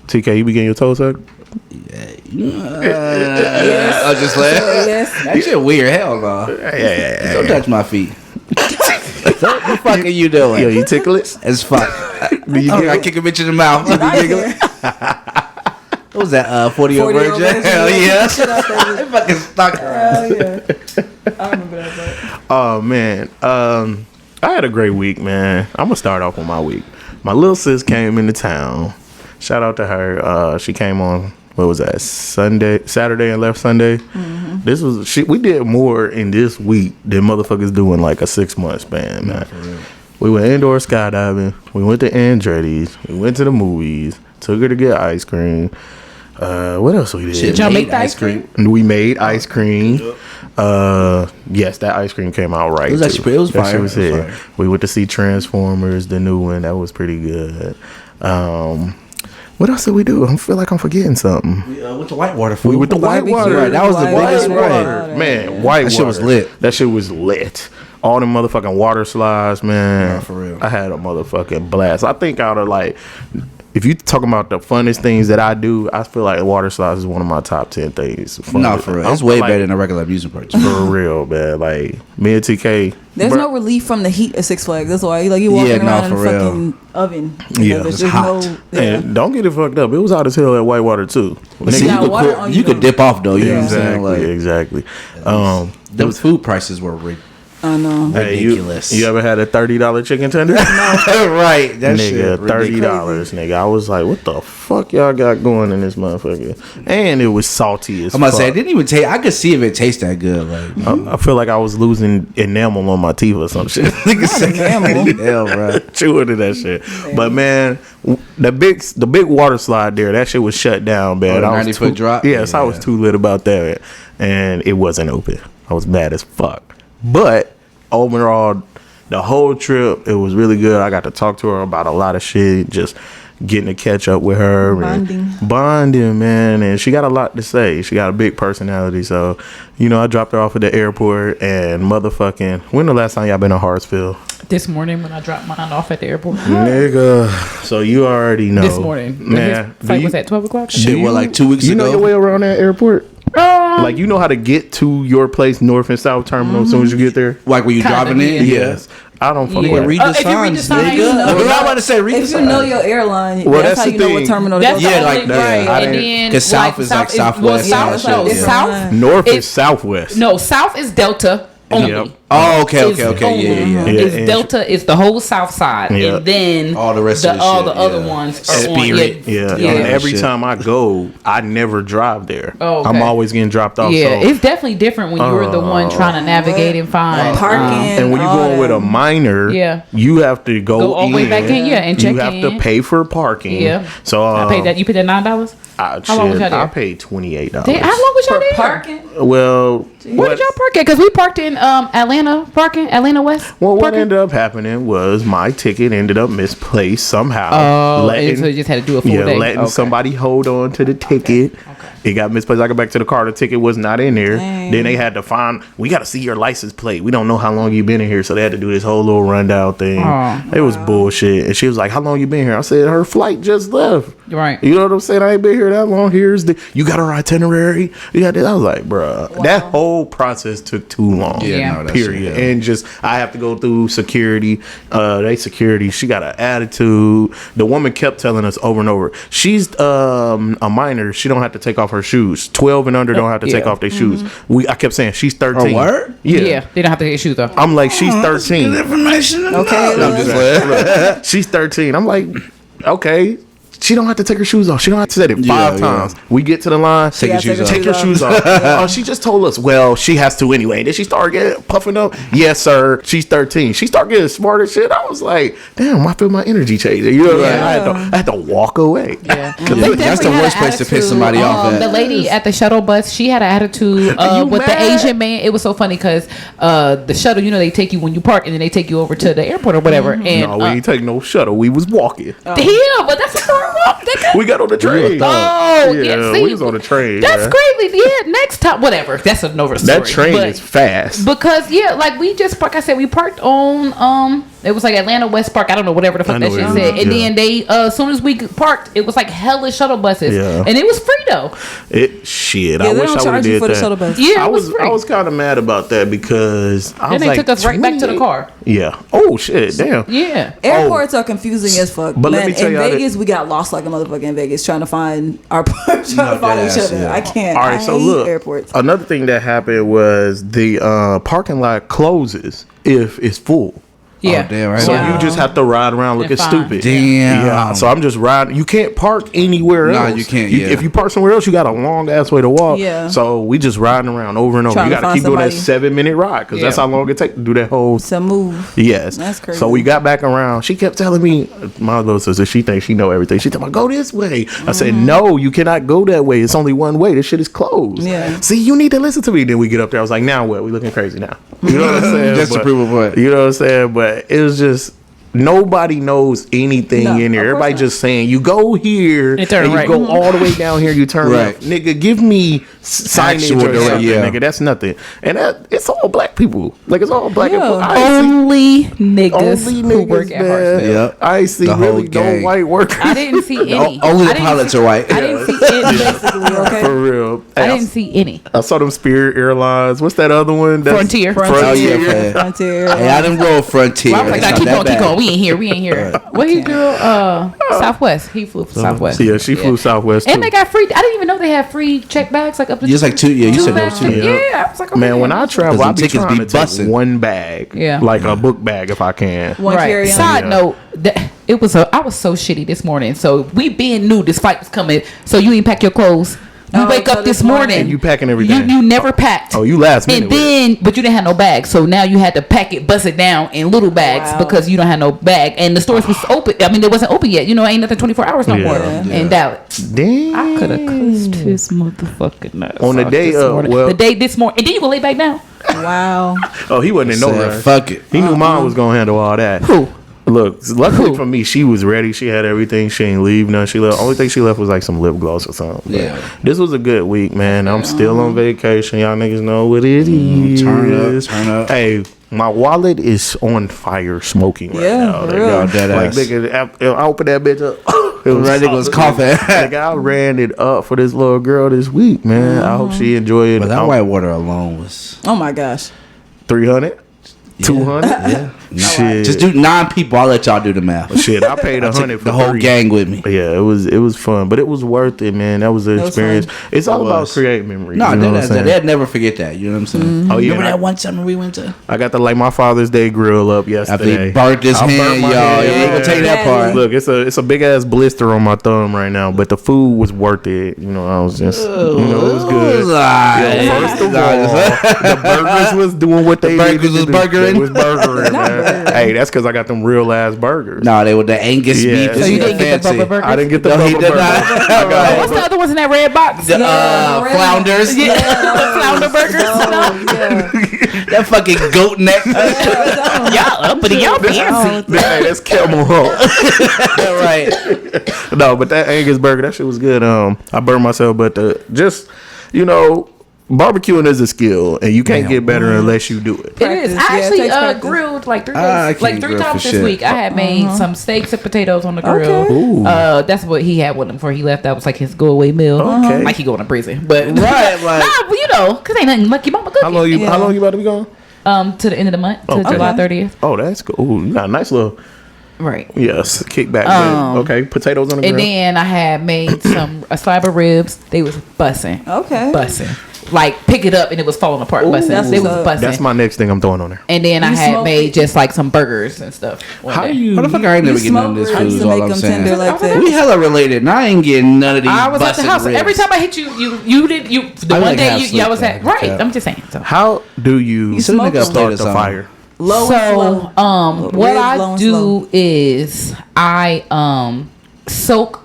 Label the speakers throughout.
Speaker 1: TK, you be getting your toes sucked?
Speaker 2: Yes. I just laugh.
Speaker 3: Yes.
Speaker 2: That shit weird. Hell no.
Speaker 1: Yeah.
Speaker 2: Don't touch my feet. What the fuck are you doing?
Speaker 1: Yo, you tickle it?
Speaker 2: As fuck. I kick a bitch in the mouth. What was that? 40-year-old virgin? Hell yeah. I fucking stuck around.
Speaker 3: Yeah. I remember that part.
Speaker 1: Oh man, I had a great week, man. I'm gonna start off with my week. My little sis came into town. Shout out to her. She came on, what was that, Saturday and left Sunday. Mm-hmm. This was we did more in this week than motherfuckers do in like a 6-month span, man. We went indoor skydiving. We went to Andretti's. We went to the movies. Took her to get ice cream. What else we did?
Speaker 3: Did y'all make the ice cream?
Speaker 1: We made ice cream. Yes, that ice cream came out right.
Speaker 2: It was actually it was fire.
Speaker 1: Fire. We went to see Transformers, the new one. That was pretty good. What else did we do? I feel like I'm forgetting something.
Speaker 2: We went to Whitewater.
Speaker 1: We went to Whitewater.
Speaker 2: Right. That was the biggest one.
Speaker 1: Man, Whitewater.
Speaker 2: That shit was lit.
Speaker 1: That shit was lit. All them motherfucking water slides, man.
Speaker 2: Yeah, for real.
Speaker 1: I had a motherfucking blast. I think out of like, if you talking about the funnest things that I do, I feel like water slides is one of my top 10 things.
Speaker 2: No, for real. It's way better than a regular amusement park.
Speaker 1: For real, man. Like, me and TK.
Speaker 3: There's no relief from the heat of Six Flags. That's why you walking around in a fucking oven.
Speaker 1: It's
Speaker 2: hot.
Speaker 1: And don't get it fucked up. It was hot as hell at Whitewater too.
Speaker 2: You could dip off though. You know what I'm saying?
Speaker 1: Exactly.
Speaker 2: Those food prices were
Speaker 3: I know.
Speaker 2: ridiculous.
Speaker 1: You ever had a $30 chicken tender?
Speaker 2: Right. That shit.
Speaker 1: $30, nigga. I was like, what the fuck y'all got going in this motherfucker? And it was salty as fuck.
Speaker 2: I'm about to say, it didn't even taste. I could see if it tastes that good. Like,
Speaker 1: I feel like I was losing enamel on my teeth or some shit.
Speaker 2: hell, bro.
Speaker 1: Chewing to that shit. But man, the big water slide there, that shit was shut down, man.
Speaker 2: Oh, 90-foot drop?
Speaker 1: Yes, I was too lit about that. And it wasn't open. I was mad as fuck. But overall, the whole trip, it was really good. I got to talk to her about a lot of shit, just getting to catch up with her. Bonding, man. And she got a lot to say. She got a big personality. So, I dropped her off at the airport and motherfucking, when the last time y'all been to Hartsville?
Speaker 4: This morning when I dropped mine off at the airport.
Speaker 1: Nigga. So you already know.
Speaker 4: This morning.
Speaker 1: Man.
Speaker 4: His flight was at 12 o'clock?
Speaker 2: Shit, like 2 weeks ago?
Speaker 1: You know your way around that airport? Like, you know how to get to your place, north and south terminal, as soon as you get there?
Speaker 2: Like when you driving in?
Speaker 1: Yes. I don't fuck with
Speaker 2: read the
Speaker 4: if you read the
Speaker 2: signs,
Speaker 4: signs,
Speaker 2: nigga.
Speaker 4: you know.
Speaker 2: I'm about to say, read the signs.
Speaker 3: If you know your airline,
Speaker 1: Well,
Speaker 3: that's how
Speaker 1: that's
Speaker 3: you
Speaker 1: the
Speaker 3: know what
Speaker 1: thing.
Speaker 3: terminal
Speaker 4: That's
Speaker 3: to go.
Speaker 4: the
Speaker 2: like
Speaker 4: only,
Speaker 2: that.
Speaker 4: right. And then,
Speaker 2: 'Cause south is like southwest.
Speaker 4: South,
Speaker 3: It's
Speaker 4: south.
Speaker 1: North is southwest.
Speaker 4: No, south is Delta only.
Speaker 1: Yep.
Speaker 2: Oh, okay. Yeah.
Speaker 4: It's Delta is the whole south side,
Speaker 1: Yeah.
Speaker 4: and then
Speaker 2: All the rest of the
Speaker 4: all
Speaker 2: shit,
Speaker 4: the other
Speaker 2: yeah.
Speaker 4: ones are
Speaker 2: Spirit.
Speaker 4: on.
Speaker 1: Yeah.
Speaker 4: Yeah.
Speaker 1: And every
Speaker 2: Shit.
Speaker 1: time I go, I never drive there.
Speaker 4: Oh, okay.
Speaker 1: I'm always getting dropped off.
Speaker 4: Yeah,
Speaker 1: So.
Speaker 4: it's definitely different when you're the one trying to navigate and find
Speaker 3: Parking.
Speaker 1: And when you're going with a minor,
Speaker 4: Yeah.
Speaker 1: you have to go
Speaker 4: all the way back in, and check
Speaker 1: you have
Speaker 4: in.
Speaker 1: to pay for parking.
Speaker 4: Yeah.
Speaker 1: So
Speaker 4: I paid that. You paid that $9. How long was y'all there?
Speaker 1: I paid $28.
Speaker 4: How long was y'all
Speaker 3: For
Speaker 4: there?
Speaker 3: parking.
Speaker 1: Well,
Speaker 4: Where did y'all park at? Because we parked in Atlanta West.
Speaker 1: Well, what
Speaker 4: parking?
Speaker 1: ended up happening was my ticket ended up misplaced somehow.
Speaker 4: Oh, and so you just had to do a full day.
Speaker 1: letting somebody hold on to the ticket. It got misplaced. I got back to the car. The ticket was not in there.
Speaker 3: Dang.
Speaker 1: Then they had to find. We got to see your license plate. We don't know how long you been in here, so they had to do this whole little rundown thing. It was bullshit. And she was like, "How long you been here?" I said, "Her flight just left."
Speaker 4: Right.
Speaker 1: You know what I'm saying? I ain't been here that long. You got our itinerary. You got this. I was like, bruh, that whole process took too long.
Speaker 4: Yeah.
Speaker 2: No, that's
Speaker 1: Period.
Speaker 2: shit, yeah.
Speaker 1: And just I have to go through security. Security. She got an attitude. The woman kept telling us over and over, she's a minor. She don't have to take off her shoes. 12 and under don't have to take off their shoes. I kept saying she's 13.
Speaker 2: Oh, word?
Speaker 4: Yeah, they don't have to get shoes though.
Speaker 1: I'm like, she's 13.
Speaker 2: Information.
Speaker 3: Okay.
Speaker 2: I'm just like,
Speaker 1: She's 13. I'm like, okay. She don't have to take her shoes off. She don't have to say it five times. We get to the line.
Speaker 2: Take your shoes off.
Speaker 1: Take your shoes off. She just told us, well, she has to anyway. Then she started getting puffing up. Yes, sir. She's 13. She started getting smart as shit. I was like, damn, I feel my energy changing. You know what I mean? I had to walk away.
Speaker 4: Yeah.
Speaker 2: That's the worst place to piss somebody off at.
Speaker 4: The lady at the shuttle bus, she had an attitude with the Asian man. It was so funny because the shuttle, they take you when you park and then they take you over to the airport or whatever. And
Speaker 1: No, we ain't take no shuttle. We was walking.
Speaker 4: Damn, but that's a walk.
Speaker 1: We got on the train.
Speaker 4: Oh,
Speaker 1: yeah,
Speaker 4: see,
Speaker 1: we was on the train.
Speaker 4: That's crazy. Yeah, next time, whatever. That's another story.
Speaker 1: That train is fast.
Speaker 4: Because like we just parked. I said we parked on It was like Atlanta West Park. I don't know, whatever the fuck that shit said. And then they, as soon as we parked, it was like hella shuttle buses. Yeah. And it was free though.
Speaker 1: Shit. I wish I would have did that. The shuttle bus.
Speaker 4: Yeah,
Speaker 1: I was kind of mad about that because I was
Speaker 4: they took us right back to the car.
Speaker 1: Yeah. Oh shit. Damn.
Speaker 4: Yeah.
Speaker 3: Airports are confusing as fuck.
Speaker 1: But let me tell
Speaker 3: in
Speaker 1: you,
Speaker 3: Vegas, we got lost like a motherfucker in Vegas trying to find our trying to find each other. Yeah. I can't.
Speaker 1: All right. So look,
Speaker 3: airports.
Speaker 1: Another thing that happened was the parking lot closes if it's full.
Speaker 4: Yeah.
Speaker 2: Oh, damn, right.
Speaker 1: So you just have to ride around looking stupid.
Speaker 2: Damn.
Speaker 1: Yeah. So I'm just riding. You can't park anywhere else.
Speaker 2: No, you can't.
Speaker 1: If you park somewhere else, you got a long ass way to walk.
Speaker 3: Yeah.
Speaker 1: So we just riding around over and over. You got to keep doing that 7-minute ride because that's how long it takes to do that whole.
Speaker 3: It's a move.
Speaker 1: Yes.
Speaker 3: That's crazy.
Speaker 1: So we got back around. She kept telling me, my little sister, she thinks she know everything. She told me, go this way. I said, no, you cannot go that way. It's only one way. This shit is closed.
Speaker 3: Yeah.
Speaker 1: See, you need to listen to me. Then we get up there. I was like, now what? We looking crazy now. You know what I'm saying?
Speaker 2: Just to prove a point.
Speaker 1: You know what I'm saying? But it was just. Nobody knows anything in there. Everybody just saying you go here and you go all the way down here. You turn left, nigga. Give me signage or something, nigga. That's nothing. And it's all black people. Like it's all black people.
Speaker 4: Only niggas who work at Hartsfield.
Speaker 1: Yep. I see really no white workers.
Speaker 4: I didn't see any.
Speaker 2: Only the pilots are white.
Speaker 4: I didn't see any. Basically, okay.
Speaker 1: For real.
Speaker 4: I didn't see any.
Speaker 1: I saw them Spirit Airlines. What's that other one?
Speaker 4: Frontier.
Speaker 3: Frontier.
Speaker 2: Hey, I didn't roll Frontier.
Speaker 4: Well, I was like, keep going. We ain't here. What he do? Southwest. He flew Southwest.
Speaker 1: Yeah, she flew Southwest.
Speaker 4: And they got free. I didn't even know they had free check bags like up to.
Speaker 2: Just like two. Yeah, you said there was two.
Speaker 4: Yeah, I was like, okay,
Speaker 1: man, when I travel, I be trying to
Speaker 2: busting.
Speaker 1: take one bag.
Speaker 4: Yeah,
Speaker 1: like a book bag if I can.
Speaker 3: One carry-on.
Speaker 4: Side note. I was so shitty this morning. So we being knew this fight was coming. So you didn't pack your clothes. You wake up this morning.
Speaker 1: And you packing everything.
Speaker 4: You never packed.
Speaker 1: Oh, you last minute.
Speaker 4: And then, but you didn't have no bag. So now you had to pack it, bust it down in little bags because you don't have no bag. And the stores was open. I mean, it wasn't open yet. You know, ain't nothing 24 hours no more in Dallas.
Speaker 1: Damn.
Speaker 4: I could have cussed his motherfucking nuts
Speaker 1: on the day
Speaker 4: the day this morning. And then you gonna lay back down.
Speaker 3: Wow.
Speaker 1: Oh, he wasn't in no rush.
Speaker 2: Fuck it.
Speaker 1: He knew mom was gonna handle all that.
Speaker 4: Who?
Speaker 1: Look, luckily for me, she was ready. She had everything. She ain't leave none. She left. Only thing she left was like some lip gloss or something. But this was a good week, man. I'm still on vacation. Y'all niggas know what it is.
Speaker 2: Turn up.
Speaker 1: Hey, my wallet is on fire, smoking right now.
Speaker 2: Like
Speaker 1: nigga, I opened that bitch up.
Speaker 2: It was right. Nigga was coughing.
Speaker 1: Like I ran it up for this little girl this week, man. I hope she enjoyed it.
Speaker 2: But that white water alone was.
Speaker 3: Oh my gosh.
Speaker 1: 300. 200.
Speaker 2: Yeah.
Speaker 1: Shit.
Speaker 2: Just do 9 people. I'll let y'all do the math.
Speaker 1: Shit, I paid 100 for
Speaker 2: the whole
Speaker 1: 3.
Speaker 2: gang with me.
Speaker 1: Yeah, it was fun, but it was worth it, man. That was an experience. It's all about creating memories.
Speaker 2: No, they'd never forget that. You know what I'm saying?
Speaker 3: Mm-hmm.
Speaker 1: Oh yeah,
Speaker 2: remember that one summer we went to?
Speaker 1: I got to light my Father's Day grill up yesterday.
Speaker 2: After he burnt his hand, y'all. You ain't gonna take that part.
Speaker 1: Look, it's a big ass blister on my thumb right now, but the food was worth it. You know, I was just, it was good. First of all, the burgers was doing what they
Speaker 2: burgers was burgering.
Speaker 1: It was burgering, man. Hey, that's because I got them real ass burgers.
Speaker 2: Nah, they were the Angus beef.
Speaker 4: So you didn't get the Bubba burgers?
Speaker 1: I didn't get the Bubba burgers.
Speaker 4: What's the other ones in that red box?
Speaker 2: The flounders.
Speaker 4: The flounder burgers.
Speaker 2: That fucking goat neck.
Speaker 4: Y'all uppity, y'all fancy.
Speaker 1: That's camel hump.
Speaker 2: Right.
Speaker 1: No, but that Angus burger, that shit was good. I burned myself, but barbecuing is a skill, and you can't get better unless you do it.
Speaker 4: It is. I actually grilled like 3 days, like 3 times this week. I had made some steaks and potatoes on the grill.
Speaker 1: Okay.
Speaker 4: That's what he had with him before he left. That was like his go away meal.
Speaker 1: Okay.
Speaker 4: Like he going to prison, but
Speaker 2: right, like
Speaker 4: because ain't nothing lucky mama cooking.
Speaker 1: How long you about to be gone?
Speaker 4: To the end of the month, to July 30th.
Speaker 1: Oh, that's cool. Ooh, you got a nice little.
Speaker 4: Right.
Speaker 1: Yes, kickback. Okay, potatoes on the grill.
Speaker 4: And then I had made a slab of ribs. They was bussing.
Speaker 3: Okay.
Speaker 4: Bussing. Like pick it up and it was falling apart. Bussing. They was bussing.
Speaker 1: That's my next thing I'm throwing on there.
Speaker 4: And then I had made just like some burgers and stuff.
Speaker 2: Motherfucker, I ain't never getting none of this food. Is all I'm saying.
Speaker 3: Like
Speaker 2: we hella related, and I ain't getting none of these.
Speaker 4: I was at the house
Speaker 2: ribs.
Speaker 4: every time I hit you. The one day y'all was at right. I'm just saying. So
Speaker 1: how do you start the fire?
Speaker 4: What I do is I soak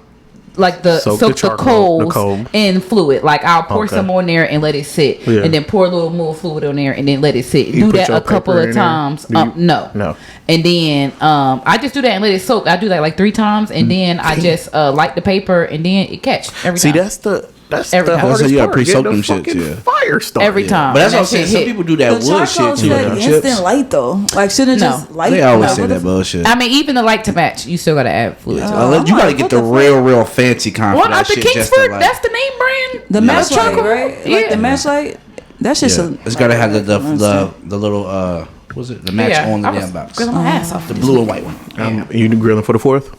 Speaker 4: the coals in fluid. Like I'll pour some on there and let it sit, and then pour a little more fluid on there and then let it sit. Do that a couple of times. No. And then I just do that and let it soak. I do that like 3 times, and then I just light the paper, and then it catch every time.
Speaker 1: See, That's
Speaker 4: every
Speaker 1: the
Speaker 4: time.
Speaker 1: hardest
Speaker 2: You gotta
Speaker 1: part.
Speaker 2: pre-soak
Speaker 1: Get the
Speaker 2: them shits,
Speaker 1: fucking
Speaker 2: yeah.
Speaker 1: fire started.
Speaker 4: Every time.
Speaker 2: But that's
Speaker 4: And
Speaker 2: what I'm
Speaker 4: that
Speaker 2: saying.
Speaker 4: shit
Speaker 2: Some
Speaker 4: hit.
Speaker 2: people do that
Speaker 3: The
Speaker 2: wood shit
Speaker 3: charcoal
Speaker 2: too.
Speaker 3: said
Speaker 2: Them
Speaker 3: instant
Speaker 2: chips.
Speaker 3: light though. Like shouldn't
Speaker 4: No.
Speaker 3: just light.
Speaker 2: They always
Speaker 3: no,
Speaker 2: say
Speaker 3: what
Speaker 2: that
Speaker 3: the-
Speaker 2: bullshit.
Speaker 4: I mean, even the light to match, you still gotta add fluid to it.
Speaker 2: You
Speaker 3: I'm
Speaker 2: gotta
Speaker 3: like,
Speaker 2: get
Speaker 3: what
Speaker 2: the
Speaker 3: the
Speaker 2: real fancy kind
Speaker 4: Well,
Speaker 2: for that
Speaker 4: the
Speaker 2: shit. Just
Speaker 4: Kingsford,
Speaker 2: to, like,
Speaker 4: that's the name brand.
Speaker 3: The match light,
Speaker 4: charcoal.
Speaker 3: right?
Speaker 4: Yeah.
Speaker 3: Like the match light. That shit should.
Speaker 2: it's gotta have the little what was it? The match on the damn box.
Speaker 4: Grilling my ass off.
Speaker 2: The blue and white one.
Speaker 1: You grilling for the 4th?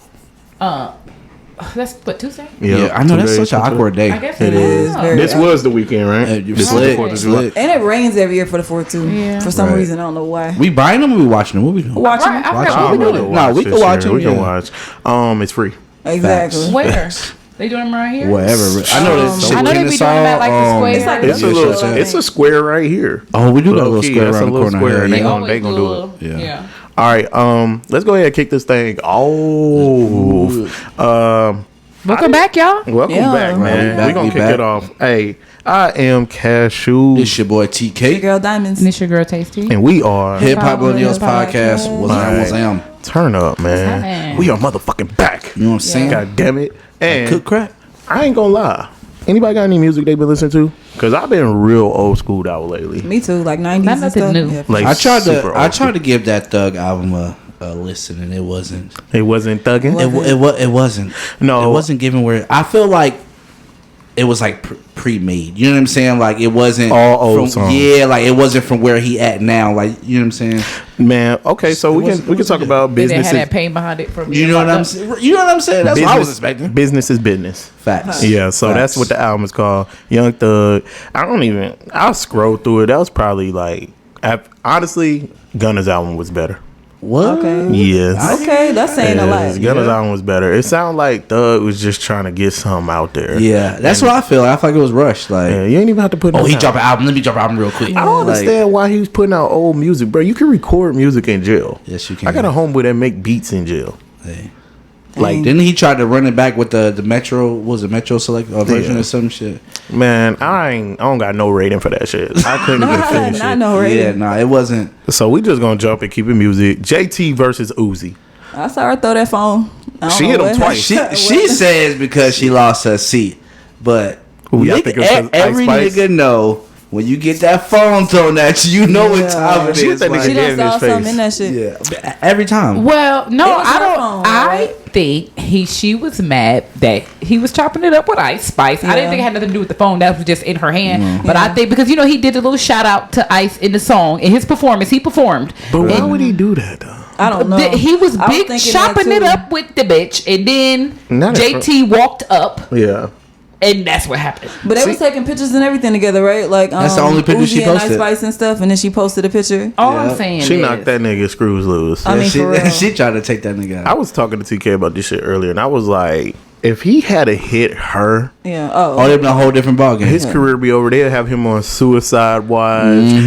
Speaker 4: That's what Tuesday.
Speaker 2: Yeah, I know that's such an awkward day.
Speaker 4: I guess
Speaker 3: It is very.
Speaker 1: This was the weekend, right?
Speaker 2: You
Speaker 1: This
Speaker 2: slick,
Speaker 1: was the 4th of July.
Speaker 2: slick.
Speaker 3: And it rains every year for the 4th too.
Speaker 4: Yeah.
Speaker 3: For some
Speaker 2: Right.
Speaker 3: reason, I don't know why.
Speaker 2: We buying them or we watching them? What we doing?
Speaker 3: Watching.
Speaker 4: Right, I
Speaker 2: Watch
Speaker 4: forgot
Speaker 2: it.
Speaker 4: what we
Speaker 1: I'm
Speaker 4: doing.
Speaker 1: gonna
Speaker 2: No,
Speaker 1: watch
Speaker 2: we can
Speaker 1: this
Speaker 2: watch
Speaker 1: year.
Speaker 2: it,
Speaker 1: We can
Speaker 2: yeah.
Speaker 1: watch. It's free.
Speaker 3: Exactly.
Speaker 4: Where? They doing them right here?
Speaker 2: Whatever. I know that shit.
Speaker 4: I know they be doing that like the square.
Speaker 3: It's like
Speaker 1: It's a
Speaker 3: Yeah,
Speaker 1: little.
Speaker 3: sure.
Speaker 1: It's a square right here.
Speaker 2: Oh, we do got a
Speaker 1: Low
Speaker 2: little
Speaker 1: key,
Speaker 2: square
Speaker 1: that's
Speaker 2: around
Speaker 1: a
Speaker 2: the
Speaker 1: little
Speaker 2: corner
Speaker 1: square,
Speaker 2: here.
Speaker 1: and they
Speaker 2: Yeah.
Speaker 1: gonna-
Speaker 4: Always
Speaker 1: do it.
Speaker 2: Yeah.
Speaker 1: All right. Let's go ahead and kick this thing off.
Speaker 4: Welcome back, y'all.
Speaker 1: Welcome
Speaker 3: Yeah.
Speaker 1: back, man.
Speaker 2: back,
Speaker 1: We gonna
Speaker 2: we
Speaker 1: kick
Speaker 2: back.
Speaker 1: it off. Hey, I am Cashew,
Speaker 2: This your boy TK.
Speaker 3: Girl diamonds.
Speaker 4: And it's your girl Tasty.
Speaker 1: and we are
Speaker 2: Hip Hop
Speaker 3: Millennials
Speaker 2: Millennials podcast.
Speaker 3: podcast.
Speaker 2: What's up?
Speaker 1: turn up, man.
Speaker 4: happening?
Speaker 1: We are motherfucking back.
Speaker 2: You know what I'm saying?
Speaker 1: God damn it! And
Speaker 2: Cook crack.
Speaker 1: I ain't gonna lie. Anybody got any music they been listening to? Cause I've been real old schooled out lately.
Speaker 3: Me too. Like 90s
Speaker 4: Not
Speaker 3: and
Speaker 4: nothing
Speaker 3: stuff.
Speaker 4: new.
Speaker 3: Yeah.
Speaker 1: Like
Speaker 2: I tried
Speaker 1: super
Speaker 2: to. I
Speaker 1: old
Speaker 2: tried to give that Thug album a listen, and it wasn't.
Speaker 1: school. It wasn't thugging.
Speaker 2: It wasn't.
Speaker 1: No.
Speaker 2: it wasn't given where I feel like it was like pre-made. You know what I'm saying? Like it wasn't
Speaker 1: All old
Speaker 2: from,
Speaker 1: songs.
Speaker 2: Yeah, like it wasn't from where he at now. Like you know what I'm saying?
Speaker 1: Man, okay, so we
Speaker 2: wasn't-
Speaker 1: can
Speaker 2: it wasn't
Speaker 1: talk
Speaker 2: good.
Speaker 1: about
Speaker 4: They didn't
Speaker 1: business.
Speaker 4: have that pain behind it from
Speaker 2: You know what I'm saying? You know what I'm saying? That's what I was expecting.
Speaker 1: Business is business.
Speaker 2: Facts.
Speaker 1: Yeah, so
Speaker 2: Facts.
Speaker 1: that's what the album is called. Young Thug. I'll scroll through it. That was probably like, honestly, Gunna's album was better.
Speaker 2: What?
Speaker 3: Okay.
Speaker 1: Yes.
Speaker 3: Okay, that's saying a lot.
Speaker 1: Yes, Gunna's album was better. It sounded like Thug was just trying to get something out there.
Speaker 2: Yeah, that's what I feel. I feel like it was rushed. Like,
Speaker 1: Yeah, you ain't even have to put
Speaker 2: oh,
Speaker 1: no
Speaker 2: he
Speaker 1: out.
Speaker 2: dropped an album. Let me drop an album real quick.
Speaker 1: I don't understand why he was putting out old music, bro. You can record music in jail.
Speaker 2: Yes, you can.
Speaker 1: I got a homeboy that make beats in jail.
Speaker 2: Hey.
Speaker 1: Like,
Speaker 2: Didn't he try to run it back with the Metro? What was it Metro Select version
Speaker 1: Yeah.
Speaker 2: or some shit?
Speaker 1: man, I don't got no rating for that shit. I couldn't even finish
Speaker 3: Not
Speaker 1: it.
Speaker 3: no rating.
Speaker 2: Yeah, nah, it wasn't.
Speaker 1: So we just gonna jump and keep it music. JT versus Uzi.
Speaker 3: I saw her throw that phone. I don't
Speaker 1: She
Speaker 3: know
Speaker 1: hit him
Speaker 3: what-
Speaker 1: twice.
Speaker 2: She says because she lost her seat, but
Speaker 1: Ooh, y'all
Speaker 2: nigga,
Speaker 1: think it was 'cause
Speaker 2: every
Speaker 1: Ice Spice?
Speaker 2: nigga know when you get that phone thrown at you, you know what time it
Speaker 1: She hit
Speaker 2: is.
Speaker 1: that
Speaker 2: like-
Speaker 1: nigga
Speaker 3: She
Speaker 1: dead
Speaker 3: done
Speaker 1: in his
Speaker 3: saw something
Speaker 1: face.
Speaker 3: in that shit.
Speaker 2: yeah, every time.
Speaker 4: Well, no,
Speaker 3: It was
Speaker 4: I
Speaker 3: her
Speaker 4: don't.
Speaker 3: phone,
Speaker 4: I
Speaker 3: right?
Speaker 4: think she was mad that he was chopping it up with Ice Spice. I
Speaker 3: Yeah.
Speaker 4: didn't think it had nothing to do with the phone. That was just in her hand. But I think because he did a little shout out to Ice in the song in his performance. He performed.
Speaker 1: But why would he do that though?
Speaker 3: I don't know.
Speaker 4: He was
Speaker 3: I
Speaker 4: big
Speaker 3: thinking
Speaker 4: chopping
Speaker 3: that
Speaker 4: it
Speaker 3: too.
Speaker 4: up with the bitch, and then
Speaker 1: Not at
Speaker 4: JT walked up,
Speaker 1: Yeah.
Speaker 4: and that's what happened.
Speaker 3: But they was taking pictures and everything together, right? Like
Speaker 2: That's the only picture
Speaker 3: Uzi
Speaker 2: she
Speaker 3: and Ice
Speaker 2: posted.
Speaker 3: Spice and stuff, and then she posted a picture.
Speaker 4: All
Speaker 2: Yeah.
Speaker 4: I'm saying
Speaker 1: She
Speaker 4: is,
Speaker 1: knocked that nigga screws loose.
Speaker 3: I mean,
Speaker 2: she,
Speaker 3: for real.
Speaker 2: she tried to take that nigga
Speaker 1: I
Speaker 2: out.
Speaker 1: was talking to TK about this shit earlier, and I was like, if he had to hit her,
Speaker 3: Yeah.
Speaker 2: Oh,
Speaker 3: Oh.
Speaker 2: they've been a whole different ballgame.
Speaker 1: his career be over. They'll have him on Suicide Watch.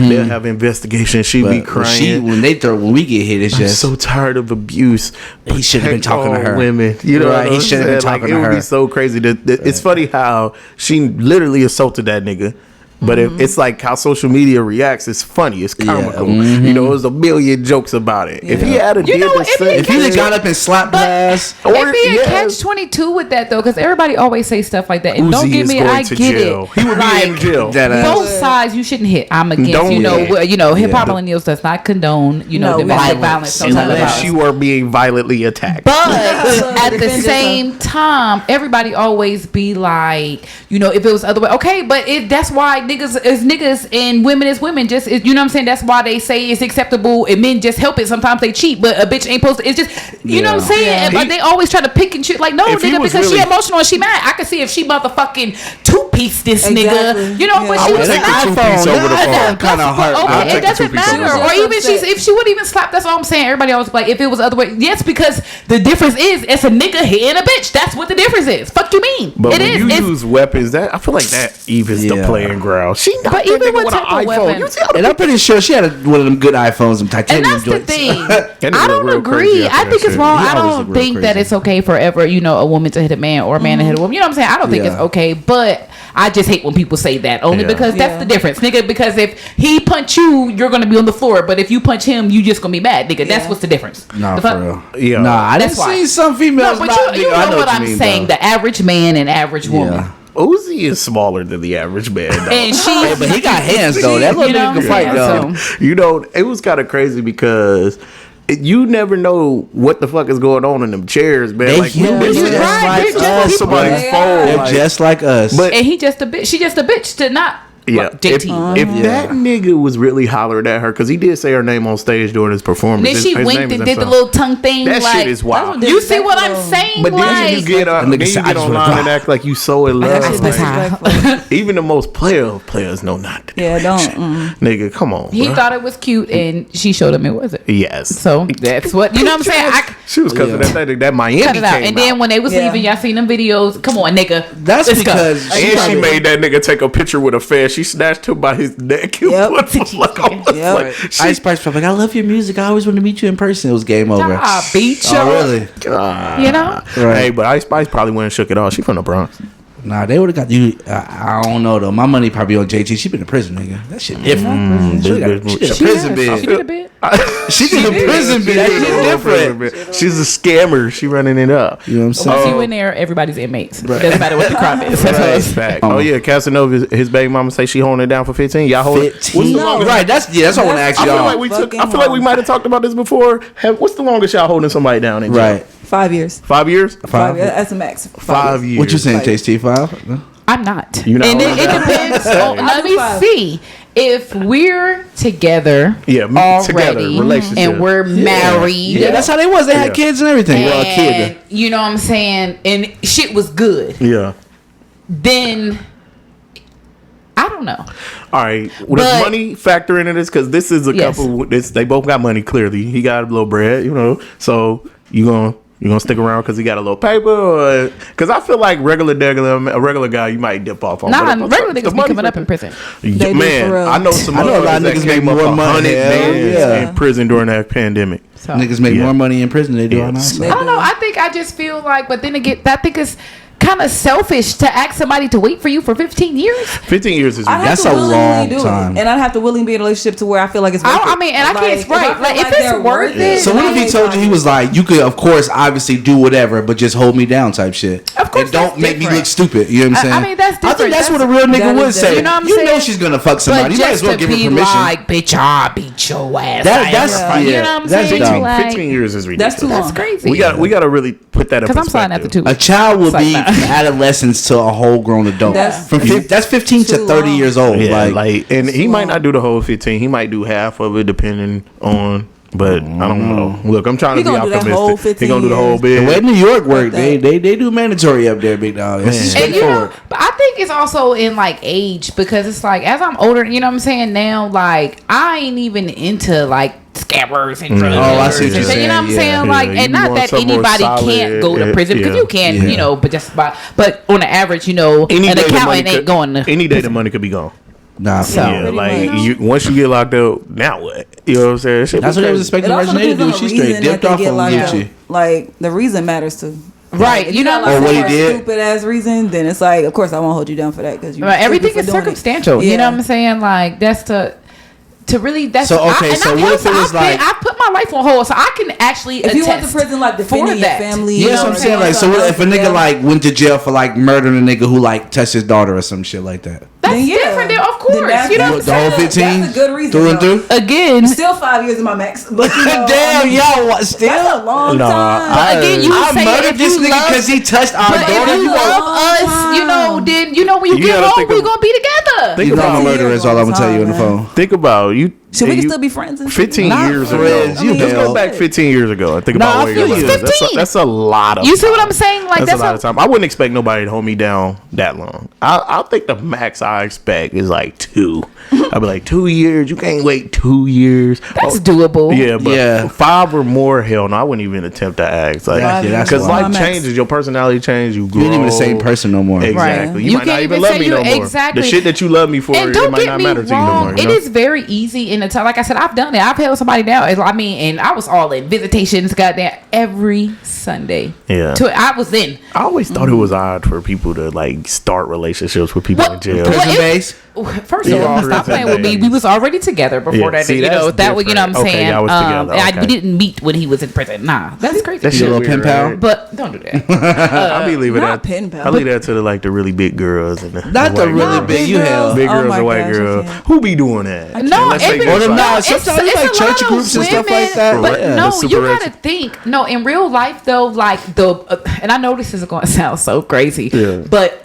Speaker 1: They'll have investigation. She be
Speaker 2: But
Speaker 1: crying.
Speaker 2: when we get hit, it's
Speaker 1: I'm
Speaker 2: just
Speaker 1: so tired of abuse.
Speaker 2: He shouldn't have been
Speaker 1: Protect
Speaker 2: talking to
Speaker 1: all
Speaker 2: her.
Speaker 1: Women, you know,
Speaker 2: Right,
Speaker 1: what
Speaker 2: he
Speaker 1: I'm
Speaker 2: shouldn't have been
Speaker 1: saying? Like,
Speaker 2: talking
Speaker 1: it
Speaker 2: to
Speaker 1: would
Speaker 2: her.
Speaker 1: be so crazy. It's funny how she literally assaulted that nigga. But if it's like how social media reacts, it's funny, it's comical. You know, there's a million jokes about it. If he had a
Speaker 4: You
Speaker 1: did
Speaker 4: know,
Speaker 1: the
Speaker 4: if he
Speaker 1: same,
Speaker 2: if he had got up and slapped her ass,
Speaker 1: Or-
Speaker 4: It be a
Speaker 1: yes.
Speaker 4: catch-22 with that though, because everybody always say stuff like that. And don't
Speaker 1: Uzi
Speaker 4: get
Speaker 1: is
Speaker 4: me,
Speaker 1: going
Speaker 4: I
Speaker 1: to
Speaker 4: get
Speaker 1: jail.
Speaker 4: it.
Speaker 1: He would be in jail.
Speaker 2: that ass.
Speaker 4: Both sides you shouldn't hit. I'm against.
Speaker 1: Don't hit.
Speaker 4: Hip hop millennials does not condone.
Speaker 3: No,
Speaker 4: domestic
Speaker 3: violence.
Speaker 4: violence. No type of
Speaker 1: Unless
Speaker 4: violence.
Speaker 1: you are being violently attacked.
Speaker 4: But at the
Speaker 3: Defend
Speaker 4: same time, everybody always be like, if it was the other way, okay. But that's why niggas is niggas and women is women. Just you know what I'm saying. That's why they say it's acceptable and men just help it. Sometimes they cheat, but a bitch ain't supposed to. It's just you know what I'm saying.
Speaker 3: Yeah.
Speaker 4: But they always try to pick and shit. Like no,
Speaker 1: If he
Speaker 4: nigga,
Speaker 1: was
Speaker 4: because
Speaker 1: really-
Speaker 4: she emotional and she mad. I can see if she motherfucking two-piece this
Speaker 3: Exactly.
Speaker 4: nigga. You know,
Speaker 3: Yeah.
Speaker 4: but
Speaker 3: I
Speaker 4: she
Speaker 1: would
Speaker 4: was
Speaker 1: take the
Speaker 4: an
Speaker 1: two-piece
Speaker 4: iPhone.
Speaker 1: over the phone.
Speaker 2: Kind of hard.
Speaker 1: I'll
Speaker 4: Okay,
Speaker 1: take
Speaker 4: it
Speaker 1: the
Speaker 4: doesn't
Speaker 1: two-piece over
Speaker 4: matter.
Speaker 1: the
Speaker 4: Or
Speaker 1: phone.
Speaker 4: even if she would even slap, that's all I'm saying. Everybody always like, if it was the other way. Yes, because the difference is it's a nigga hitting a bitch. That's what the difference is. Fuck you mean?
Speaker 1: But
Speaker 4: It
Speaker 1: when
Speaker 4: is.
Speaker 1: you
Speaker 4: It's-
Speaker 1: use weapons, I feel like that evens the
Speaker 2: Yeah.
Speaker 1: playing ground. She knocked
Speaker 4: But
Speaker 1: that
Speaker 4: even
Speaker 1: nigga
Speaker 4: with
Speaker 1: with an
Speaker 4: type of
Speaker 1: iPhone.
Speaker 4: weapon-
Speaker 1: You see how
Speaker 2: and I'm pretty sure she had one of them good iPhones, them
Speaker 4: and
Speaker 2: titanium
Speaker 4: that's the
Speaker 2: joints.
Speaker 4: thing.
Speaker 1: That nigga
Speaker 4: I don't
Speaker 1: look real
Speaker 4: agree.
Speaker 1: crazy after
Speaker 4: I
Speaker 1: that
Speaker 4: think it's
Speaker 1: shit.
Speaker 4: wrong.
Speaker 2: He
Speaker 4: I
Speaker 2: always
Speaker 4: don't
Speaker 2: look real
Speaker 4: think that
Speaker 2: crazy.
Speaker 4: it's okay forever, a woman to hit a man or a man to hit a woman. You know what I'm saying? I don't think it's
Speaker 2: Yeah.
Speaker 4: okay, but I just hate when people say that only
Speaker 1: Yeah.
Speaker 4: because that's
Speaker 3: Yeah.
Speaker 4: the difference, nigga. Because if he punch you, you're gonna be on the floor, but if you punch him, you just gonna be mad, nigga. That's
Speaker 3: Yeah.
Speaker 4: what's the difference.
Speaker 2: Nah,
Speaker 4: The
Speaker 2: for
Speaker 4: fuck?
Speaker 2: real.
Speaker 1: Yeah.
Speaker 2: Nah, I didn't
Speaker 4: That's why.
Speaker 2: see some
Speaker 4: No,
Speaker 2: females.
Speaker 4: but
Speaker 2: not
Speaker 4: you
Speaker 2: nigga. I
Speaker 4: know what
Speaker 2: you
Speaker 4: I'm
Speaker 2: mean,
Speaker 4: saying.
Speaker 2: though.
Speaker 4: The average man and average woman.
Speaker 2: Yeah.
Speaker 1: Uzi is smaller than the average man, though.
Speaker 2: And but he got hands though. That little nigga can fight though.
Speaker 1: You know, it was kind of crazy because you never know what the fuck is going on in them chairs, man.
Speaker 2: They
Speaker 1: like
Speaker 2: humans
Speaker 1: they're
Speaker 2: just like us.
Speaker 4: But and he just a bitch. She just a bitch to not.
Speaker 1: Yeah, if that nigga was really hollering at her, because he did say her name on stage during his performance.
Speaker 4: Then she winked and did the little tongue thing.
Speaker 1: That shit is wild.
Speaker 4: You see what I'm saying?
Speaker 1: But then you get online and act like you so in love. Like, even the most players know not to do that
Speaker 3: don't.
Speaker 1: shit. Nigga, come on.
Speaker 4: He thought it was cute, and she showed him it wasn't.
Speaker 1: Yes.
Speaker 4: So that's what you know. What I'm saying.
Speaker 1: She was cussing that Miami
Speaker 4: cut it out. And then when they was leaving, y'all seen them videos. Come on, nigga.
Speaker 2: That's because
Speaker 1: she made that nigga take a picture with a fan. She snatched him by his neck.
Speaker 2: Ice Spice was like, I love your music. I always want to meet you in person. It was game over.
Speaker 4: Beat you.
Speaker 2: Oh, really?
Speaker 4: You know?
Speaker 1: Right. Hey, but Ice Spice probably wouldn't shook it off. She from the Bronx.
Speaker 2: Nah, they would have got you. I don't know though. My money probably on JT. She been in prison, nigga. That shit different. She did a prison bid.
Speaker 4: She did a bid.
Speaker 2: She did a prison bid. That shit different.
Speaker 1: She's a scammer. She running it up.
Speaker 2: You know what I'm saying?
Speaker 4: Once you in there, everybody's inmates. It doesn't matter what the crime is.
Speaker 1: Fact. Oh yeah, Casanova, his baby mama say she holding it down for 15. Y'all hold
Speaker 2: 15. Right. That's what I want to ask y'all.
Speaker 1: I feel like we might have talked about this before. What's the longest y'all holding somebody down in jail?
Speaker 2: Right.
Speaker 3: 5 years.
Speaker 1: 5 years?
Speaker 3: 5 years. That's a max.
Speaker 1: 5 years.
Speaker 2: What you saying, JT? 5? No?
Speaker 4: I'm not.
Speaker 1: You're not.
Speaker 4: And it depends. Let me see. If we're together already and we're married.
Speaker 2: Yeah, that's how they was. They had kids and everything.
Speaker 4: Well, a kid. You know what I'm saying? And shit was good.
Speaker 1: Yeah.
Speaker 4: Then I don't know.
Speaker 1: All right. Well, does money factor into this? Because this is a couple. They both got money. Clearly, he got a little bread. You know, so you gonna stick around because he got a little paper, or because I feel like a regular guy you might dip off on.
Speaker 4: Regular niggas be coming up in prison.
Speaker 1: Man, I know a lot of niggas make more money in prison during that pandemic.
Speaker 2: So. Niggas make more money in prison than they do on outside.
Speaker 4: I don't know. I think I just feel like, but then again, I think it's kind of selfish to ask somebody to wait for you for 15 years.
Speaker 1: 15 years is
Speaker 2: that's a long time.
Speaker 3: And I'd have to willingly be in a relationship to where I feel like it's worth it.
Speaker 4: I mean, and I can't, right. Like, if it's worth it.
Speaker 2: So what if he told you, he was like, you could, of course, obviously do whatever, but just hold me down type shit.
Speaker 4: Of course.
Speaker 2: And don't make me look stupid. You know what I'm saying?
Speaker 4: I mean, that's different.
Speaker 2: I think that's what a real nigga would say.
Speaker 4: You know what I'm saying?
Speaker 2: You know she's going to fuck somebody. You might as well give her permission.
Speaker 4: Like, bitch, I'll beat your ass.
Speaker 2: That's,
Speaker 4: you know what I'm saying?
Speaker 1: 15 years is ridiculous.
Speaker 3: That's too long.
Speaker 4: That's crazy.
Speaker 1: We got to really put that in perspective.
Speaker 4: Because I'm signing after 2 weeks.
Speaker 2: A child will be from adolescence to a whole grown adult. That's 15 to 30 years old.
Speaker 1: Yeah, like and he might not do the whole 15. He might do half of it depending on. But I don't know. Look, I'm trying to be optimistic. He gonna do the whole bit.
Speaker 2: The way New York work, they do mandatory up there, big dog.
Speaker 4: And you know, but I think it's also in like age, because it's like as I'm older, you know what I'm saying now, like I ain't even into like scammers and drugs.
Speaker 2: I see what you're saying.
Speaker 4: You know what I'm saying? Like, and not that anybody can't go to prison, because you can, you know, but on the average, you know, an accountant ain't going to.
Speaker 1: Any day the money could be gone.
Speaker 2: Nah,
Speaker 4: so
Speaker 1: like once you get locked up, now what? You know what I'm saying?
Speaker 2: That's what they was expecting Regina to do. She straight dipped off on Gucci.
Speaker 3: Like the reason matters too.
Speaker 4: Right, you know,
Speaker 3: like, what he did, stupid ass reason. Then it's like, of course, I won't hold you down for that because
Speaker 4: everything is circumstantial. You know what I'm saying? Like that's to really that's
Speaker 2: so okay. So what if it was like
Speaker 4: I put my life on hold, so I can actually
Speaker 3: if you went to prison like defending your family.
Speaker 2: Yeah, that's what I'm saying. Like, so what if a nigga like went to jail for like murdering a nigga who like touched his daughter or some shit like that?
Speaker 4: That's different, then, of course. You know what I'm saying?
Speaker 2: The whole 15.
Speaker 3: That's a good reason.
Speaker 2: Through and through.
Speaker 4: Again,
Speaker 3: still 5 years in my max. But
Speaker 2: damn, y'all still
Speaker 3: that's a long time.
Speaker 4: But again, you
Speaker 2: I murdered this nigga because he touched our daughter.
Speaker 4: If you love us, you know, then you know when you get home, we're gonna be together.
Speaker 2: You know I'm a murderer is all I'm gonna tell you on the phone.
Speaker 1: Think about you.
Speaker 3: Should we still be friends?
Speaker 1: 15 years ago. Let's go back 15 years ago and think about where you was. That's a lot of
Speaker 4: You see what I'm saying? Like
Speaker 1: that's a lot of time. I wouldn't expect nobody to hold me down that long. I think the max I expect is like 2. I'd be like 2 years. You can't wait 2 years.
Speaker 4: That's doable.
Speaker 1: Yeah, but 5 or more, hell no. I wouldn't even attempt to ask. Like, because life changes, your personality changes, you grow.
Speaker 2: You ain't even the same person no more.
Speaker 1: Exactly. You might not even love me no more. Exactly. The shit that you love me for, it might not matter to you no more.
Speaker 4: It is very easy in the time. Like I said, I've done it. I've held somebody down. I mean, and I was all in visitations, goddamn, every Sunday.
Speaker 1: Yeah.
Speaker 4: I was in.
Speaker 1: I always thought it was odd for people to like start relationships with people in jail.
Speaker 2: Prison base.
Speaker 4: First of all, stop playing with me. We was already together before that.
Speaker 1: See,
Speaker 4: that was, you know what I'm saying.
Speaker 1: Y'all was together.
Speaker 4: We didn't meet when he was in prison. Nah, that's crazy.
Speaker 1: That's
Speaker 2: a little pen pal.
Speaker 1: Right?
Speaker 4: But don't do that.
Speaker 1: I'll be leaving
Speaker 3: not
Speaker 1: that.
Speaker 3: pen pal.
Speaker 1: I leave that to the really big girls and
Speaker 2: not the really big. You have
Speaker 1: big girls and white girls. Who be doing that?
Speaker 4: No,
Speaker 2: sometimes like church groups and stuff like that.
Speaker 4: But no, you gotta think. No, in real life though, like and I know this is going to sound so crazy, but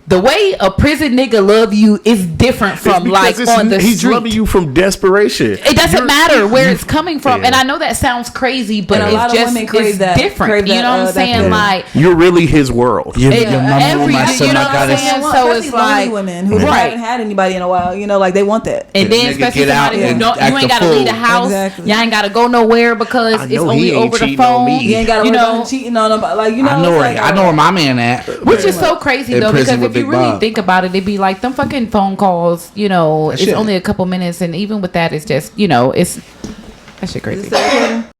Speaker 4: the way a prison nigga love you is different from like on the
Speaker 1: he's
Speaker 4: street.
Speaker 1: loving you from desperation.
Speaker 4: It doesn't matter where it's coming from, and I know that sounds crazy, but
Speaker 3: a lot of women crave that.
Speaker 4: Different. You know what I'm saying? Like
Speaker 1: you're really his world.
Speaker 2: Your mama, my son, my goddess.
Speaker 3: So it's like women who haven't had anybody in a while. You know, like they want that.
Speaker 4: And then especially somebody who you ain't got to leave the house.
Speaker 3: Exactly.
Speaker 4: You ain't got to go nowhere because it's only over the phone.
Speaker 3: You ain't got to worry about cheating on them. Like you know,
Speaker 2: I know where my man at.
Speaker 4: Which is so crazy though, because if you really think about it'd be like them fucking phone calls, you know, it's only a couple minutes, and even with that, it's just, you know, it's that shit crazy.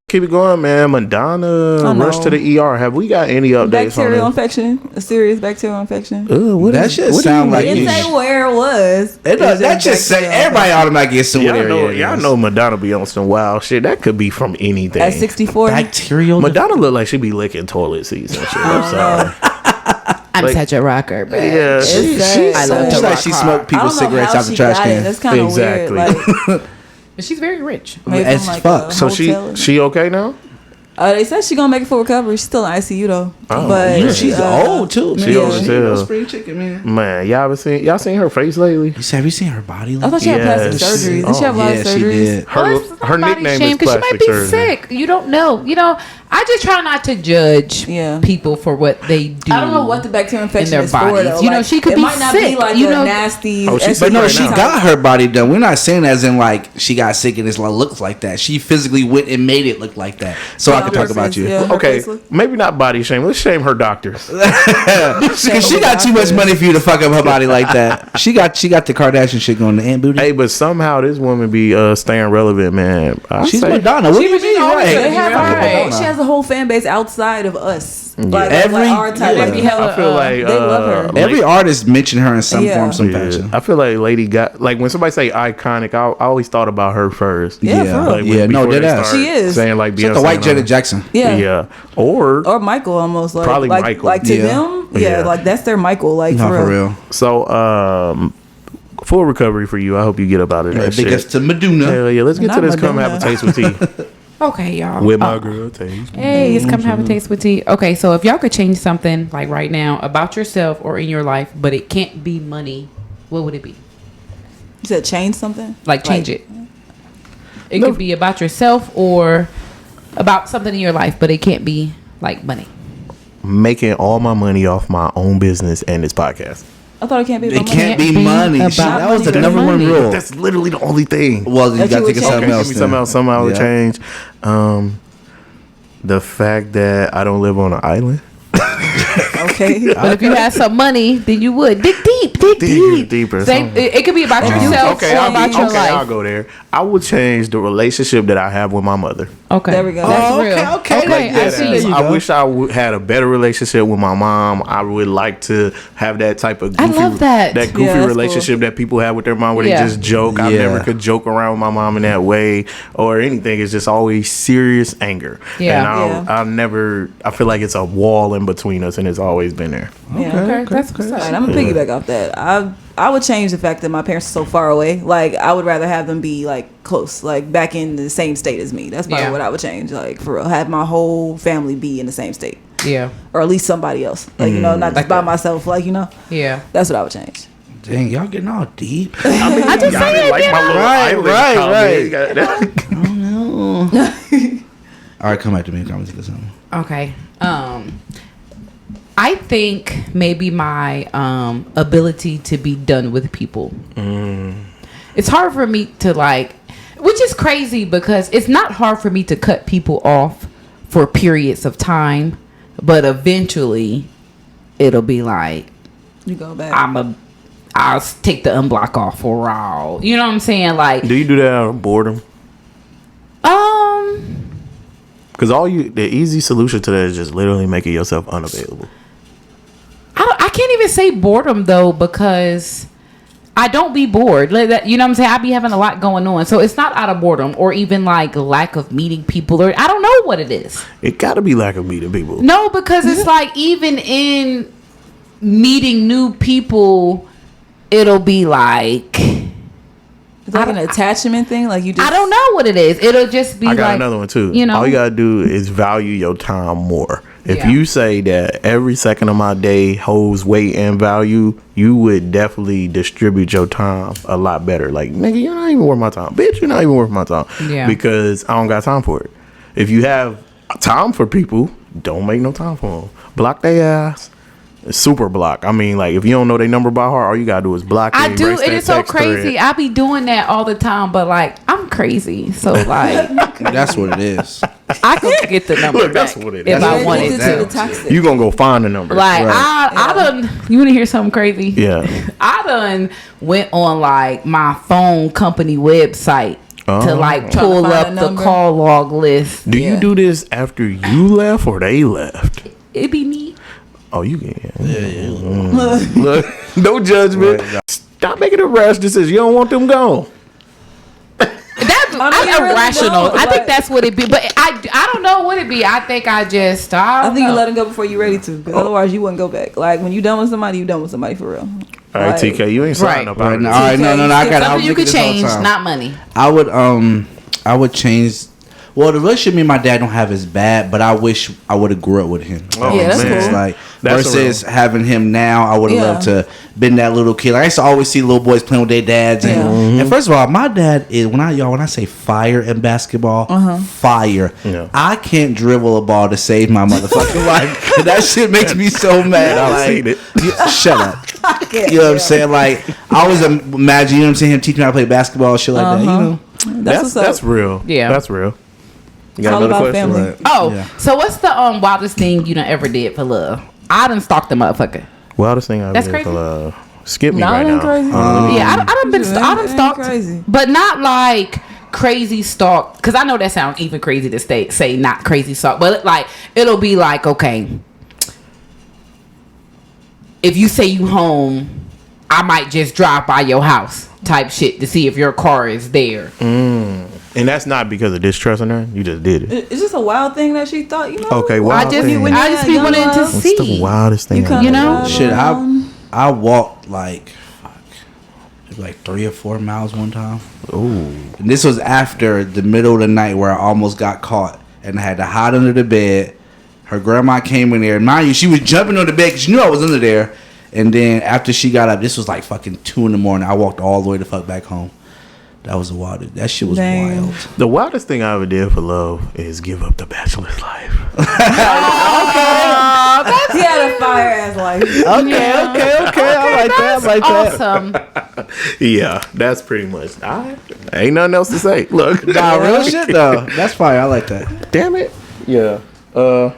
Speaker 1: Keep it going, man. Madonna rushed to the ER. Have we got any updates
Speaker 3: bacterial
Speaker 1: on
Speaker 3: infection? A serious bacterial infection?
Speaker 2: That shit sound like
Speaker 3: it didn't say where it was.
Speaker 2: That just say everybody automatically gets somewhere.
Speaker 1: Y'all know Madonna be on some wild shit. That could be from anything.
Speaker 3: At 64,
Speaker 2: bacterial.
Speaker 1: Madonna look like she be licking toilet seats and shit. I'm sorry.
Speaker 4: I'm such a rocker, but
Speaker 1: yeah,
Speaker 2: I love to rock. She smoked people's cigarettes out the trash can.
Speaker 3: That's kind of weird. Like,
Speaker 4: but she's very rich.
Speaker 2: As fuck.
Speaker 1: So she okay now?
Speaker 3: They said she gonna make it for recovery. She's still in ICU though. But
Speaker 2: she's old too.
Speaker 1: She old as hell.
Speaker 2: Spring chicken, man.
Speaker 1: Man, y'all seen her face lately?
Speaker 2: Have you seen her body?
Speaker 3: I thought she had plastic surgery. Did she have a lot of surgeries?
Speaker 1: Her nickname is plastic
Speaker 4: she might be sick. You don't know. You know, I just try not to judge people for what they do.
Speaker 3: I don't know what the bacterial infection is
Speaker 4: for though. You know, she could be sick. It might not be like a nasty.
Speaker 2: But no, she got her body done. We're not saying as in like she got sick and it looks like that. She physically went and made it look like that. So I can talk about you.
Speaker 1: Okay, maybe not body shame. Let's shame her doctors.
Speaker 2: Because she got too much money for you to fuck up her body like that. She got the Kardashian shit going, the Aunt Booty.
Speaker 1: Hey, but somehow this woman be staying relevant, man.
Speaker 2: She's Madonna. What do you mean?
Speaker 3: She has a whole fan base outside of us. Like our type.
Speaker 1: I feel like
Speaker 3: they love her.
Speaker 2: Every artist mentioned her in some form, some fashion.
Speaker 1: I feel like Lady Gaga. Like when somebody say iconic, I always thought about her first.
Speaker 3: Yeah, for real.
Speaker 2: No, she
Speaker 1: is saying like
Speaker 2: Beyonce, the white Janet Jackson.
Speaker 1: Yeah, or
Speaker 3: Michael almost like
Speaker 1: probably Michael.
Speaker 3: Like to them, like that's their Michael. Like for real.
Speaker 1: So full recovery for you. I hope you get up out of that shit.
Speaker 2: Big ups to Madonna.
Speaker 1: Hell yeah, let's get to this. Come have a taste with tea.
Speaker 4: Okay, y'all.
Speaker 1: With my girl, taste.
Speaker 4: Hey, it's come have a taste with tea. Okay, so if y'all could change something like right now about yourself or in your life, but it can't be money, what would it be?
Speaker 3: You said change something?
Speaker 4: Like change it. It could be about yourself or about something in your life, but it can't be like money.
Speaker 1: Making all my money off my own business and this podcast.
Speaker 3: I thought it can't be.
Speaker 2: It can't be money. That was the number one rule.
Speaker 1: That's literally the only thing.
Speaker 2: Well, you got to think of something else.
Speaker 1: Give me something else. Somehow would change. The fact that I don't live on an island.
Speaker 3: Okay.
Speaker 4: But if you had some money, then you would dig deeper. It could be about yourself or about your life.
Speaker 1: I'll go there. I would change the relationship that I have with my mother.
Speaker 4: Okay,
Speaker 3: there we go.
Speaker 4: That's real. Okay.
Speaker 1: I see. I wish I had a better relationship with my mom. I would like to have that type of goofy, that goofy relationship that people have with their mom, where they just joke. I never could joke around with my mom in that way or anything. It's just always serious anger. And I'll never. I feel like it's a wall in between us, and it's always been there.
Speaker 4: Okay. That's what's up.
Speaker 3: I'm gonna piggyback off that. I would change the fact that my parents are so far away. Like I would rather have them be like close, like back in the same state as me. That's probably what I would change. Like for real, have my whole family be in the same state. Yeah. Or at least somebody else. Like not just by myself. Like Yeah. That's what I would change.
Speaker 2: Dang, y'all getting all deep.
Speaker 4: I just say it.
Speaker 1: Like my little
Speaker 2: right. Oh no. All right, come back to me.
Speaker 4: Okay. I think maybe my ability to be done with people. It's hard for me to which is crazy because it's not hard for me to cut people off for periods of time, but eventually it'll be like
Speaker 3: you go back.
Speaker 4: I'll take the unblock off for a while. You know what I'm saying? Like,
Speaker 1: do you do that out of boredom? Because the easy solution to that is just literally making yourself unavailable.
Speaker 4: I can't even say boredom though, because I don't be bored. You know what I'm saying? I be having a lot going on. So it's not out of boredom or even like lack of meeting people, or I don't know what it is.
Speaker 1: It gotta be lack of meeting people.
Speaker 4: No, because it's like even in meeting new people, it'll be like
Speaker 3: it's like an attachment thing. Like you just,
Speaker 4: I don't know what it is. It'll just be
Speaker 1: I got
Speaker 4: like
Speaker 1: another one too.
Speaker 4: You know,
Speaker 1: all you gotta do is value your time more. If
Speaker 4: Yeah.
Speaker 1: you say that every second of my day holds weight and value, you would definitely distribute your time a lot better. Like, nigga, you're not even worth my time. Bitch, you're not even worth my time.
Speaker 4: Yeah.
Speaker 1: Because I don't got time for it. If you have time for people, don't make no time for them. Block their ass. Super block. I mean, like, if you don't know their number by heart, all you gotta do is block it.
Speaker 4: I do.
Speaker 1: erase
Speaker 4: It
Speaker 1: that
Speaker 4: is so
Speaker 1: text
Speaker 4: crazy.
Speaker 1: thread.
Speaker 4: I be doing that all the time, but like I'm crazy, so like
Speaker 2: That's what it is.
Speaker 4: I could get the number
Speaker 1: Look, that's
Speaker 4: back
Speaker 1: what it
Speaker 4: if
Speaker 1: is.
Speaker 4: I
Speaker 3: It's
Speaker 4: wanted
Speaker 3: into the
Speaker 4: to.
Speaker 3: toxic.
Speaker 1: You gonna go find the number.
Speaker 4: Like
Speaker 2: Right.
Speaker 4: I done. You want to hear something crazy?
Speaker 1: Yeah.
Speaker 4: I done went on like my phone company website to like
Speaker 3: Trying
Speaker 4: pull
Speaker 3: to find
Speaker 4: up
Speaker 3: a
Speaker 4: the
Speaker 3: number.
Speaker 4: call log list.
Speaker 1: Do you do this after you left or they left?
Speaker 4: It be me.
Speaker 1: Oh, you can. Look, no judgment. Stop making a rash decision. You don't want them gone.
Speaker 4: That's
Speaker 3: I mean, you really
Speaker 4: irrational.
Speaker 3: don't,
Speaker 4: I think
Speaker 3: like-
Speaker 4: that's what it be. But I don't know what it be. I think I just
Speaker 3: I think you
Speaker 4: know.
Speaker 3: let him go before you're ready to, because otherwise you wouldn't go back. Like when you done with somebody, you done with somebody for real.
Speaker 1: All right,
Speaker 3: Like,
Speaker 1: TK, you ain't signing
Speaker 4: Right.
Speaker 1: up
Speaker 2: Right
Speaker 1: out
Speaker 2: now,
Speaker 1: of
Speaker 2: all right, no, I got. I
Speaker 4: Something
Speaker 2: was
Speaker 4: you
Speaker 2: looking
Speaker 4: could
Speaker 2: this whole
Speaker 4: change,
Speaker 2: time.
Speaker 4: not money.
Speaker 2: I would change. Well, the relationship me and my dad don't have is bad, but I wish I would have grew up with him.
Speaker 1: Oh,
Speaker 3: Yeah, that's
Speaker 1: man.
Speaker 3: cool.
Speaker 2: Like
Speaker 1: That's
Speaker 2: versus
Speaker 1: a real-
Speaker 2: having him now, I would have
Speaker 3: Yeah.
Speaker 2: loved to been that little kid. Like, I used to always see little boys playing with their dads, and,
Speaker 3: Yeah.
Speaker 2: and first of all, my dad is when I say fire in basketball, fire.
Speaker 1: Yeah.
Speaker 2: I can't dribble a ball to save my motherfucking life. That shit makes me so mad.
Speaker 1: I've
Speaker 2: Like,
Speaker 1: seen it.
Speaker 2: shut up. You know what I'm saying? Like I always imagine, you know what I'm saying, him teaching me how to play basketball, shit like that. You know.
Speaker 3: That's what's up.
Speaker 1: That's real.
Speaker 4: Yeah.
Speaker 1: That's real. You
Speaker 3: It's
Speaker 1: got
Speaker 3: all
Speaker 1: another
Speaker 3: about
Speaker 1: question?
Speaker 3: family.
Speaker 2: Right.
Speaker 4: Oh,
Speaker 2: Yeah.
Speaker 4: so what's the wildest thing you done ever did for love? I done stalked the motherfucker.
Speaker 1: Wildest thing I've
Speaker 4: That's
Speaker 1: did
Speaker 4: crazy.
Speaker 1: for skip me
Speaker 3: Nah,
Speaker 1: right
Speaker 3: it ain't
Speaker 1: now.
Speaker 3: crazy.
Speaker 4: Yeah, I done been,
Speaker 3: It
Speaker 4: I done
Speaker 3: ain't
Speaker 4: stalked,
Speaker 3: crazy.
Speaker 4: but not like crazy stalk. Because I know that sounds even crazy to say not crazy stalk, but like it'll be like, okay, if you say you home, I might just drive by your house type shit to see if your car is there.
Speaker 1: And that's not because of distrust in her. You just did it.
Speaker 3: It's just a wild thing that she thought, you know.
Speaker 1: Okay,
Speaker 4: I
Speaker 1: wild
Speaker 4: just,
Speaker 1: thing.
Speaker 3: when you
Speaker 4: I just
Speaker 3: had
Speaker 4: be
Speaker 3: young
Speaker 4: wanting to
Speaker 3: love,
Speaker 1: What's the
Speaker 4: see.
Speaker 1: wildest thing?
Speaker 3: You
Speaker 1: I've
Speaker 3: kinda
Speaker 4: You know?
Speaker 3: drive
Speaker 2: Shit,
Speaker 3: around.
Speaker 2: I walked like 3 or 4 miles one time.
Speaker 1: Ooh.
Speaker 2: And this was after the middle of the night where I almost got caught and I had to hide under the bed. Her grandma came in there. Mind you, she was jumping on the bed because she knew I was under there. And then after she got up, this was like fucking 2 in the morning. I walked all the way the fuck back home. That was the wildest. That shit was
Speaker 3: Dang.
Speaker 2: wild.
Speaker 1: The wildest thing I ever did for love is give up the bachelor's life.
Speaker 3: He had a fire ass life.
Speaker 2: Okay. I like
Speaker 4: Awesome.
Speaker 1: Yeah, that's pretty much. Ain't nothing else to say. Look,
Speaker 2: Nah, real shit though. That's fire. I like that.
Speaker 1: damn it. Yeah.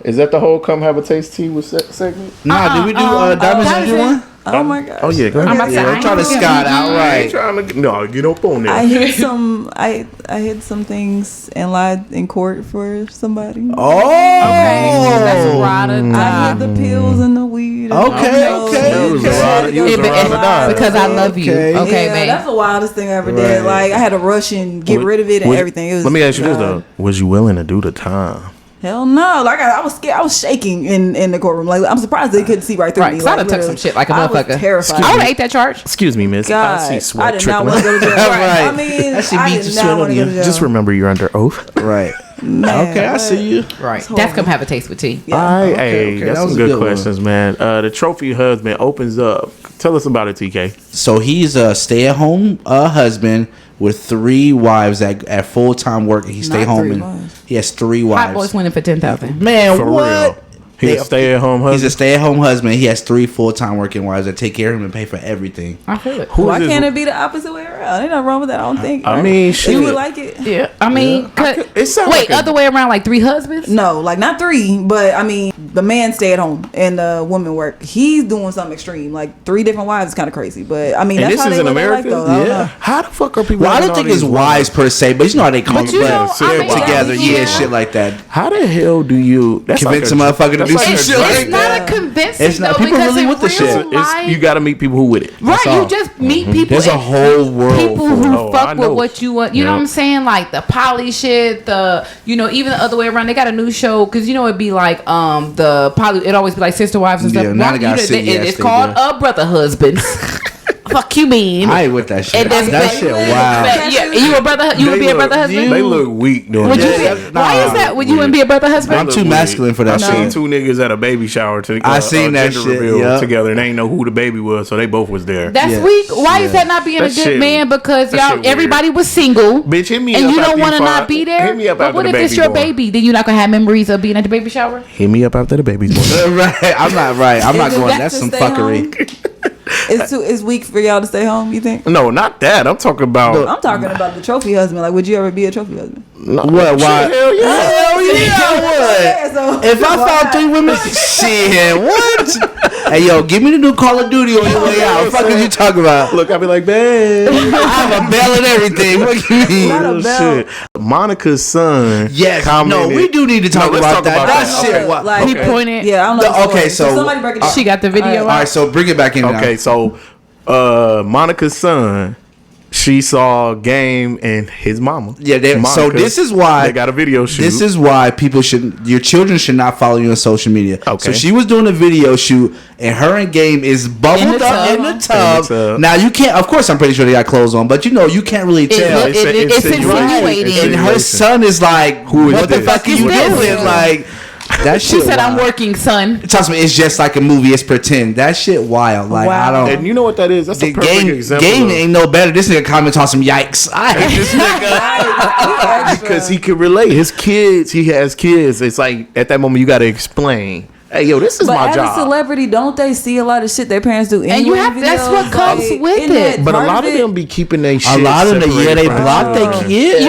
Speaker 1: Is that the whole come have a taste tea with segment?
Speaker 2: Nah, did we do Diamonds
Speaker 4: that
Speaker 2: in
Speaker 4: is
Speaker 2: Your
Speaker 4: it.
Speaker 2: one?
Speaker 3: Oh my gosh.
Speaker 1: Oh yeah, go ahead.
Speaker 4: I'm about to say,
Speaker 2: Yeah,
Speaker 4: I
Speaker 2: I'm trying to
Speaker 4: ain't
Speaker 2: scout
Speaker 4: forgetting.
Speaker 2: out
Speaker 1: I ain't
Speaker 2: right.
Speaker 1: trying to get up on there.
Speaker 3: I hid some. I hid some things and lied in court for somebody.
Speaker 2: Oh,
Speaker 4: Okay, that's right.
Speaker 3: I hid the pills and the weed. And
Speaker 2: Okay,
Speaker 3: all
Speaker 2: okay,
Speaker 3: those.
Speaker 1: You was a ride- you was
Speaker 4: It
Speaker 1: a
Speaker 4: be-
Speaker 1: ride or die.
Speaker 4: because I love you.
Speaker 2: Okay.
Speaker 4: Okay,
Speaker 3: Yeah,
Speaker 4: man.
Speaker 3: that's the wildest thing I ever did.
Speaker 2: Right.
Speaker 3: Like I had to rush and get rid of it and
Speaker 1: Was-
Speaker 3: everything. It was,
Speaker 1: Let me ask you this though: was you willing to do the time?
Speaker 3: Hell no! Like I was scared. I was shaking in the courtroom. Like I'm surprised they couldn't see right through
Speaker 4: Right,
Speaker 3: me.
Speaker 4: 'cause I
Speaker 3: Like,
Speaker 4: done took
Speaker 3: literally.
Speaker 4: some shit like a
Speaker 3: I was
Speaker 4: motherfucker.
Speaker 3: terrified.
Speaker 4: I would have ate that charge.
Speaker 1: Excuse me, miss.
Speaker 3: God,
Speaker 1: I see sweat
Speaker 3: I did not
Speaker 1: trickling.
Speaker 3: want to go to jail. Right.
Speaker 2: Right.
Speaker 3: I mean,
Speaker 2: I see
Speaker 3: I
Speaker 2: beads
Speaker 3: did
Speaker 2: of
Speaker 3: not
Speaker 2: sweat
Speaker 3: want
Speaker 2: on
Speaker 3: to
Speaker 2: you.
Speaker 3: go to jail.
Speaker 1: Just remember, you're under oath.
Speaker 2: right.
Speaker 3: Man,
Speaker 2: Okay, I
Speaker 3: but-
Speaker 2: see you.
Speaker 4: Right.
Speaker 3: horrible.
Speaker 4: That's come have a taste with tea.
Speaker 3: Yeah.
Speaker 1: All right,
Speaker 2: Okay,
Speaker 1: hey,
Speaker 2: okay,
Speaker 1: that's
Speaker 2: that was
Speaker 1: some
Speaker 2: a
Speaker 1: good
Speaker 2: good one.
Speaker 1: questions, man. The trophy husband opens up. Tell us about it, TK.
Speaker 2: So he's a stay-at-home husband with 3 wives at full-time work. And he stay
Speaker 3: Not
Speaker 2: home
Speaker 3: 3
Speaker 2: and
Speaker 3: wives.
Speaker 2: he has 3
Speaker 4: Hot boys
Speaker 2: wives.
Speaker 4: winning for 10,000.
Speaker 2: Man,
Speaker 1: For
Speaker 2: what?
Speaker 1: real. He's a stay-at-home
Speaker 2: He's a
Speaker 1: husband.
Speaker 2: stay-at-home husband. He has 3 full-time working wives that take care of him and pay for everything.
Speaker 4: I feel it.
Speaker 1: Who
Speaker 3: Why
Speaker 1: is
Speaker 3: can't
Speaker 1: this?
Speaker 3: it be the opposite way around? Ain't nothing wrong with that. I don't think.
Speaker 1: I mean, shit.
Speaker 3: You would like it?
Speaker 4: Yeah, I mean,
Speaker 1: wait,
Speaker 4: other way around, like 3 husbands?
Speaker 3: No, like not 3, but I mean, the man stay at home and the woman work. He's doing something extreme, like 3 different wives is kind of crazy. But I mean,
Speaker 1: and
Speaker 3: that's
Speaker 1: this
Speaker 3: how
Speaker 1: is
Speaker 3: they
Speaker 1: in America.
Speaker 3: Like,
Speaker 1: How the fuck are people?
Speaker 2: Well, I don't think it's wise per se, but you know how they come together, shit like that.
Speaker 1: How the hell do you
Speaker 2: convince a motherfucker to do some shit?
Speaker 4: It's not a convincing.
Speaker 2: It's not. People really with the shit.
Speaker 1: You got to meet people who with it.
Speaker 4: Right, you just meet people.
Speaker 2: There's a whole world.
Speaker 4: People who fuck with what you want. You know what I'm saying? Like the poly shit. Even the other way around. They got a new show because it'd be like the poly. It always be like sister wives and stuff. It's called Brother Husbands. Fuck you mean?
Speaker 2: I ain't with that shit. That shit wow.
Speaker 4: You a brother? You would be a brother husband?
Speaker 1: They look weak doing
Speaker 4: that. Why is that? Would you wouldn't be a brother husband?
Speaker 2: I'm too masculine for that shit.
Speaker 1: I seen 2 niggas at a baby shower
Speaker 2: I seen that shit
Speaker 1: together and they ain't know who the baby was, so they both was there.
Speaker 4: That's weak. Why is that not being a good man? Because everybody was single.
Speaker 1: Bitch, hit me up.
Speaker 4: And you don't want to not be there?
Speaker 1: Hit me up after
Speaker 4: the baby. But what if it's your baby? Then you're not gonna have memories of being at the baby shower?
Speaker 1: Hit me up after the baby's born.
Speaker 2: Right. I'm not going. That's some fuckery.
Speaker 3: It's weak for y'all to stay home, you think?
Speaker 1: No, not that. I'm talking about.
Speaker 3: I'm talking about the trophy husband. Like, would you ever be a trophy husband?
Speaker 1: No.
Speaker 2: What? Why?
Speaker 1: Hell yeah.
Speaker 2: Hell yeah, I would. If I found 3 women, shit, what? Hey, yo, give me the new Call of Duty on your way out. What the fuck are you talking about?
Speaker 1: Look, I'll be like, babe.
Speaker 2: I have a bell and everything. What you mean?
Speaker 3: Not a bell.
Speaker 1: Shit. Monica's son.
Speaker 2: Yes. No, we do need to talk about that. That shit.
Speaker 3: Like,
Speaker 4: he pointed.
Speaker 3: Yeah, I don't know.
Speaker 2: Okay, so
Speaker 3: somebody break it down.
Speaker 4: She got the video.
Speaker 2: All right, so bring it back in.
Speaker 1: Okay, so Monica's son. She saw Game and his mama.
Speaker 2: Yeah, so this is why
Speaker 1: they got a video shoot.
Speaker 2: This is why your children should not follow you on social media.
Speaker 1: Okay.
Speaker 2: So she was doing a video shoot, and her and Game is bubbled up in the tub. Now you can't. Of course, I'm pretty sure they got clothes on, but you can't really tell.
Speaker 4: It's insinuating.
Speaker 2: And her son is like, "What the fuck are you doing?" Like. That shit.
Speaker 4: She said,
Speaker 2: wild.
Speaker 4: "I'm working, son."
Speaker 2: Trust me, it's just like a movie. It's pretend. That shit wild. Like I don't.
Speaker 1: And you know what that is? That's a perfect example.
Speaker 2: Game ain't no better. This nigga comments on some yikes. I hate this nigga
Speaker 1: because he can relate. His kids. He has kids. It's like at that moment you got to explain. Hey, yo, this is my job.
Speaker 3: But as a celebrity, don't they see a lot of shit their parents do?
Speaker 4: And you have that's what comes with it.
Speaker 1: But a lot of them be keeping their shit.
Speaker 2: A lot of them, they block their kids.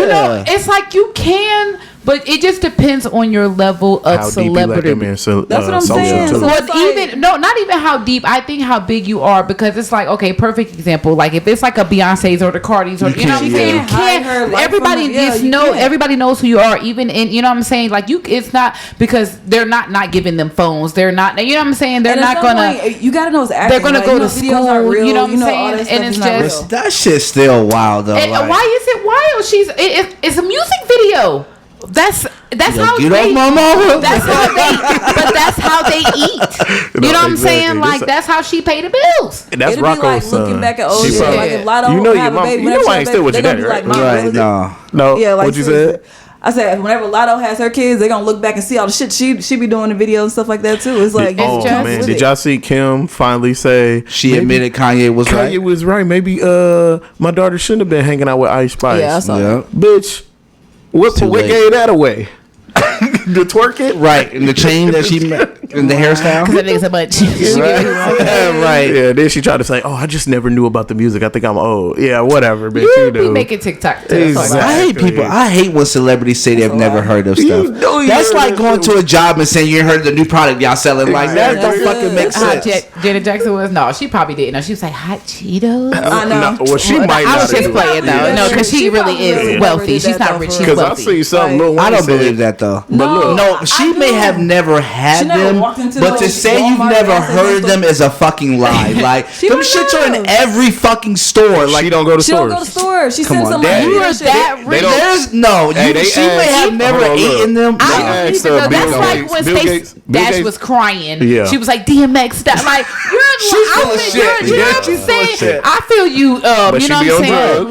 Speaker 4: It's like you can. But it just depends on your level of celebrity.
Speaker 3: That's what I'm saying. So
Speaker 4: not even how deep. I think how big you are, because it's like, okay, perfect example. Like if it's like a Beyonce's or the Cardis or you know what I'm saying, you can't. Everybody everybody knows who you are. Even in you know what I'm saying. Like it's not because they're not giving them phones. They're not. You know what I'm saying. They're not gonna.
Speaker 3: You gotta know it's acting.
Speaker 4: They're gonna go to school. You know what I'm saying. And it's just
Speaker 2: that shit's still wild though.
Speaker 4: Why is it wild? It's a music video. That's how
Speaker 2: get off my mama.
Speaker 4: That's how they eat. You know what I'm saying? Like that's how she paid the bills.
Speaker 1: That's
Speaker 3: It'd
Speaker 1: Rocco's
Speaker 3: be like
Speaker 1: son.
Speaker 3: looking back at old shit. Like if Lotto have a baby,
Speaker 1: I ain't still with your daddy, right?
Speaker 2: Right? No.
Speaker 3: Yeah, like
Speaker 1: what you said.
Speaker 3: I said whenever Lotto has her kids, they're gonna look back and see all the shit she be doing in videos and stuff like that too. It's like,
Speaker 1: man, did y'all see Kim finally say
Speaker 2: she admitted Kanye was right?
Speaker 1: Kanye was right. Maybe my daughter shouldn't have been hanging out with Ice Spice.
Speaker 3: Yeah, I saw that.
Speaker 1: Bitch, what gave that away? The twerk it?
Speaker 2: Right, and the chain that she met, and the hairstyle.
Speaker 4: Because that nigga's a bunch.
Speaker 2: Right.
Speaker 1: Yeah, then she tried to say, I just never knew about the music. I think I'm old. Yeah, whatever, bitch. You do.
Speaker 4: Be making TikTok.
Speaker 1: Exactly.
Speaker 2: I hate people. I hate when celebrities say they've never heard of stuff. That's like going to a job and saying you heard the new product y'all selling. Like, that don't fucking make sense.
Speaker 4: Janet Jackson was? No, she probably didn't know. She was like, hot Cheetos?
Speaker 3: I know.
Speaker 1: Well, she might
Speaker 4: I
Speaker 1: not.
Speaker 4: was just playing, though. No, because she really is wealthy. She's not rich. She's wealthy.
Speaker 1: Because I see something Lil Wayne
Speaker 2: I don't believe that, though. No, she may have never had them, but to say you've never heard them is a fucking lie. Like, them shits are in every fucking store. Like,
Speaker 1: she don't go to stores.
Speaker 3: She don't go to stores. She sends them money.
Speaker 4: You are that rich.
Speaker 2: There's no. She may have never eaten them.
Speaker 4: I don't even know. That's like when Stacey Dash was crying.
Speaker 1: Yeah.
Speaker 4: She was like, DMX, stop. Like,
Speaker 2: she's full of shit.
Speaker 4: You know what I'm saying? I feel you. You know what I'm saying?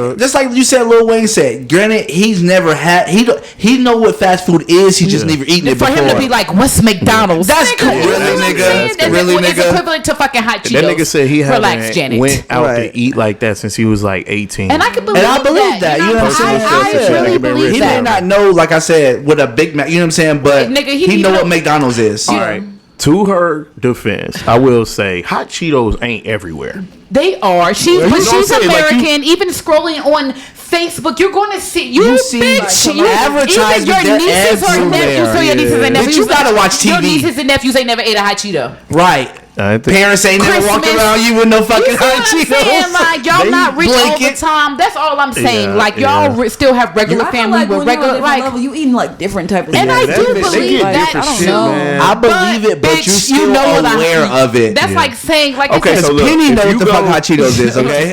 Speaker 2: But just like you said, Lil Wayne said. Granted, he's never had. He know what fast food is. He just never eaten it before.
Speaker 4: For him to be like, what's McDonald's?
Speaker 2: That's cool. Really, nigga. Really, nigga.
Speaker 4: It's equivalent to fucking hot Cheetos.
Speaker 1: That nigga said he
Speaker 4: hadn't
Speaker 1: went out to eat like that since he was like 18.
Speaker 4: And I can believe that.
Speaker 2: You know what I'm saying?
Speaker 4: I really believe
Speaker 2: he
Speaker 4: that.
Speaker 2: may not know, like I said, what a Big Mac. You know what I'm saying? But
Speaker 4: nigga,
Speaker 2: he know what McDonald's is.
Speaker 1: All right. To her defense, I will say hot Cheetos ain't everywhere.
Speaker 4: They are. She's American. Like even scrolling on Facebook, you're going to see bitch.
Speaker 2: Like,
Speaker 4: Even
Speaker 2: advertisements,
Speaker 4: your nieces or nephews. So your nieces and nephews.
Speaker 2: You gotta watch TV.
Speaker 4: Your nieces and nephews ain't never ate a hot Cheeto.
Speaker 2: Right. Parents ain't never walked around you with no fucking hot Cheetos.
Speaker 4: Like y'all not rich all the time. That's all I'm saying. Like y'all still have regular family with regular
Speaker 3: level, you eating like different type of.
Speaker 4: And I do believe that.
Speaker 3: I don't know.
Speaker 2: I believe it, but you still aware of it.
Speaker 4: That's like saying like
Speaker 1: okay. So look,
Speaker 2: Penny knows what the fuck hot Cheetos is. Okay.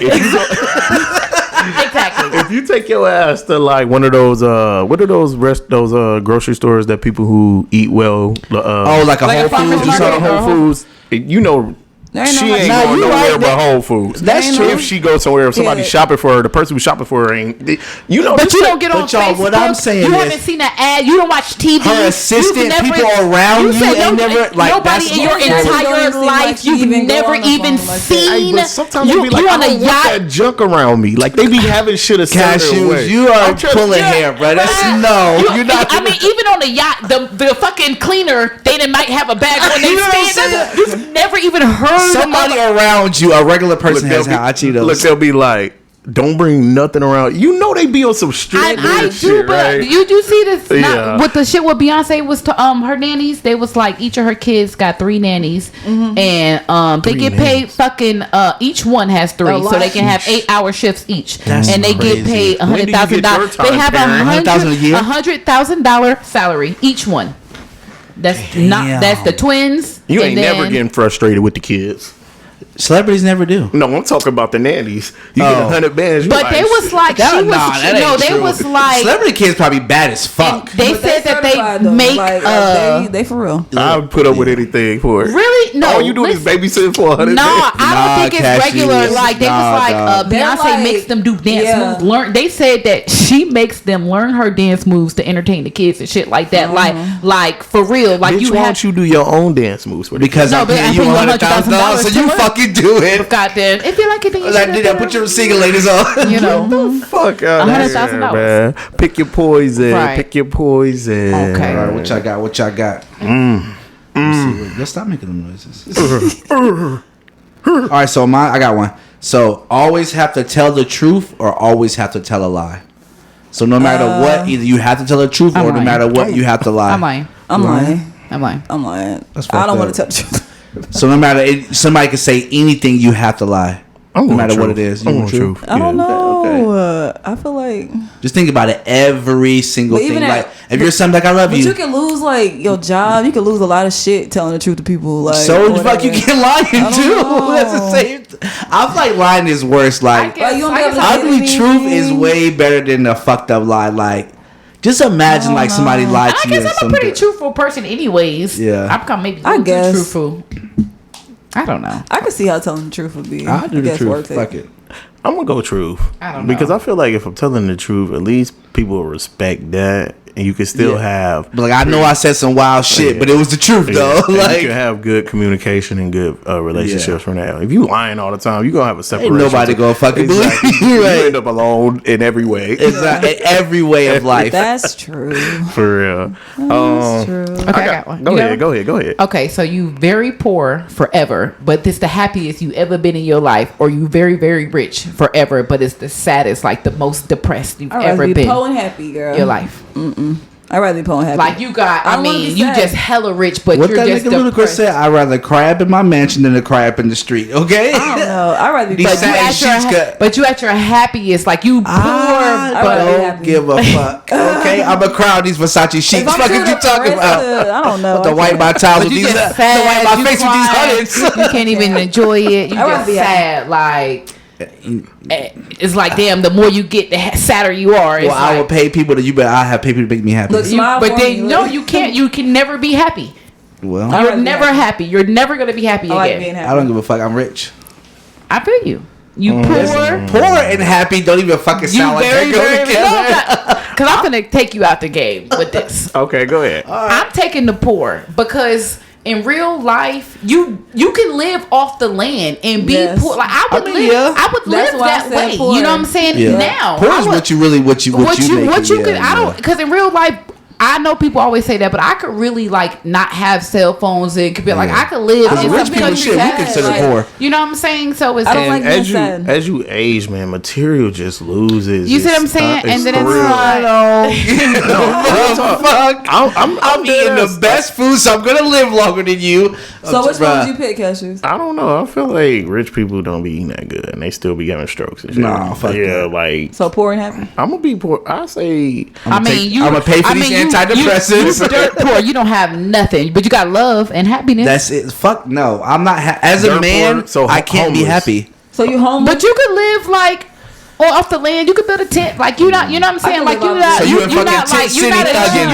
Speaker 4: Exactly.
Speaker 1: If you take your ass to like one of those, what are those grocery stores that people who eat well?
Speaker 2: Like a Whole Foods.
Speaker 1: You saw Whole Foods. You know. She ain't going nowhere but Whole Foods.
Speaker 2: That's true.
Speaker 1: If she goes somewhere, if somebody's shopping for her, the person who's shopping for her ain't.
Speaker 4: But you don't get on Facebook.
Speaker 2: What I'm saying
Speaker 4: you haven't seen an ad. You don't watch TV.
Speaker 2: Her assistant, people around you ain't never like
Speaker 4: nobody in your entire life. You've never even seen.
Speaker 1: But sometimes you be like, I don't want that junk around me. Like they be having shit a certain way.
Speaker 2: You are pulling hair, bro. That's you're not.
Speaker 4: I mean, even on the yacht, the fucking cleaner, they might have a bag when they stand. You've never even heard.
Speaker 2: Somebody around you, a regular person has hot Cheetos.
Speaker 1: Look, they'll be like, don't bring nothing around. You know they be on some straight shit, right?
Speaker 4: You do see this with the shit with Beyonce was to her nannies. They was like each of her kids got 3 nannies, and they get paid fucking each one has 3, so they can have 8-hour shifts each, and they get paid $100,000. They have $100,000 salary each one. That's the twins.
Speaker 1: You ain't never getting frustrated with the kids.
Speaker 2: Celebrities never do.
Speaker 1: No, I'm talking about the nannies. You get 100 bands.
Speaker 4: But they was like, they was like,
Speaker 2: celebrity kids probably bad as fuck.
Speaker 4: They said that they make
Speaker 3: they for real.
Speaker 1: I would put up with anything for it.
Speaker 4: Really? No.
Speaker 1: All you do is babysitting for 100
Speaker 4: No, I don't think it's regular. Like they was like, Beyonce makes them do dance moves. They said that she makes them learn her dance moves to entertain the kids and shit like that. Like for real. Like
Speaker 1: bitch, why don't you do your own dance moves for
Speaker 2: because I'm paying you $100,000, so you fucking do it.
Speaker 4: Goddamn. If you like it, then you should.
Speaker 2: Did I put your single ladies on?
Speaker 4: You know.
Speaker 1: The fuck out
Speaker 4: $100,000,
Speaker 1: man. Pick your poison. Right. Pick your poison.
Speaker 4: Okay.
Speaker 2: All right, what y'all got? Let's stop making them noises. All right, so I got one. So always have to tell the truth or always have to tell a lie. So no matter what, either you have to tell the truth or no matter what, you have to lie.
Speaker 4: I'm lying.
Speaker 2: That's
Speaker 3: I don't want to tell the truth.
Speaker 2: So no matter somebody can say anything, you have to lie. No matter what it is. You want truth.
Speaker 3: I don't know. Okay. I feel like
Speaker 2: just think about it. Every single thing. Like if you're something like I love you,
Speaker 3: you can lose like your job. You can lose a lot of shit telling the truth to people. Like
Speaker 2: so the fuck you get lying too. That's the same. I feel like lying is worse. Like ugly truth is way better than a fucked up lie. Like just imagine like somebody lied to you.
Speaker 4: I guess I'm a pretty truthful person, anyways.
Speaker 2: Yeah,
Speaker 4: I'm maybe a little too truthful. I don't know.
Speaker 3: I can see how telling the truth would be.
Speaker 2: I'll do the truth. Fuck it.
Speaker 1: I'm gonna go truth.
Speaker 4: I don't know.
Speaker 1: Because I feel like if I'm telling the truth, at least people will respect that. And you can still have...
Speaker 2: But like, I know I said some wild shit, but it was the truth, though.
Speaker 1: Like, you can have good communication and good relationships from that. If you lying all the time, you're going to have a separation.
Speaker 2: Ain't nobody going to fucking believe you.
Speaker 1: Right. You end up alone in every way.
Speaker 2: Exactly. Every way of life.
Speaker 3: That's true.
Speaker 1: For real.
Speaker 3: That's true.
Speaker 4: Okay, I got one.
Speaker 1: Go ahead.
Speaker 4: Okay, so you very poor forever, but it's the happiest you ever been in your life, or you very, very rich forever, but it's the saddest, like the most depressed you've ever been.
Speaker 3: Poor and happy, girl.
Speaker 4: Your life.
Speaker 3: I'd rather be poor and happy.
Speaker 4: Like you got, I mean, you just hella rich, but
Speaker 2: what
Speaker 4: you're
Speaker 2: that
Speaker 4: just
Speaker 2: nigga Ludacris said, I'd rather cry up in my mansion than to cry up in the street. Okay,
Speaker 3: I don't know. I'd rather be.
Speaker 4: But you at your happiest, like you poor, but
Speaker 2: don't give a fuck. Okay, I'm a crowd these Versace sheets. What you talking about?
Speaker 3: I don't know.
Speaker 2: The white my towels with these. The white my face with these hundreds.
Speaker 4: You can't even enjoy it. You just sad. Like it's like damn. The more you get, the sadder you are.
Speaker 2: Well, I will pay people I have people to make me happy.
Speaker 3: Look,
Speaker 4: but then no, you can't. You can never be happy.
Speaker 2: Well,
Speaker 4: you're never happy. You're never gonna be happy again.
Speaker 3: Like being happy.
Speaker 2: I don't give a fuck. I'm rich.
Speaker 4: I feel you. You poor
Speaker 2: and happy don't even fucking sound like they go together.
Speaker 4: Because I'm gonna take you out the game with this.
Speaker 1: Okay, go ahead.
Speaker 4: I'm taking the poor because in real life, you can live off the land and be poor. Like I would live that way.
Speaker 3: Poor.
Speaker 4: You know what I'm saying?
Speaker 2: Yeah.
Speaker 4: Now,
Speaker 2: poor is what you
Speaker 4: could. I don't because in real life, I know people always say that, but I could really like not have cell phones and could be like I could live.
Speaker 2: That's rich people shit. We consider poor.
Speaker 4: You know what I'm saying? So it's
Speaker 1: as you age, man, material just loses.
Speaker 4: You see what I'm saying? And then it's
Speaker 2: like, I'm eating the best food, so I'm gonna live longer than you.
Speaker 3: So which one would you pick, Cassius?
Speaker 1: I don't know. I feel like rich people don't be eating that good, and they still be having strokes and shit.
Speaker 2: Nah, fuck that.
Speaker 1: Like
Speaker 3: so poor and happy.
Speaker 1: I'm gonna be poor. I say.
Speaker 2: I'm gonna pay for these antidepressants.
Speaker 4: You dirt poor. You don't have nothing, but you got love and happiness.
Speaker 2: That's it. Fuck no. I'm not. As a man, poor, so I can't be happy.
Speaker 3: So you homeless,
Speaker 4: but you could live like. Or off the land, you could build a tent. Like you not, you know what I'm saying? Like you're not,
Speaker 2: so
Speaker 4: you're not like you're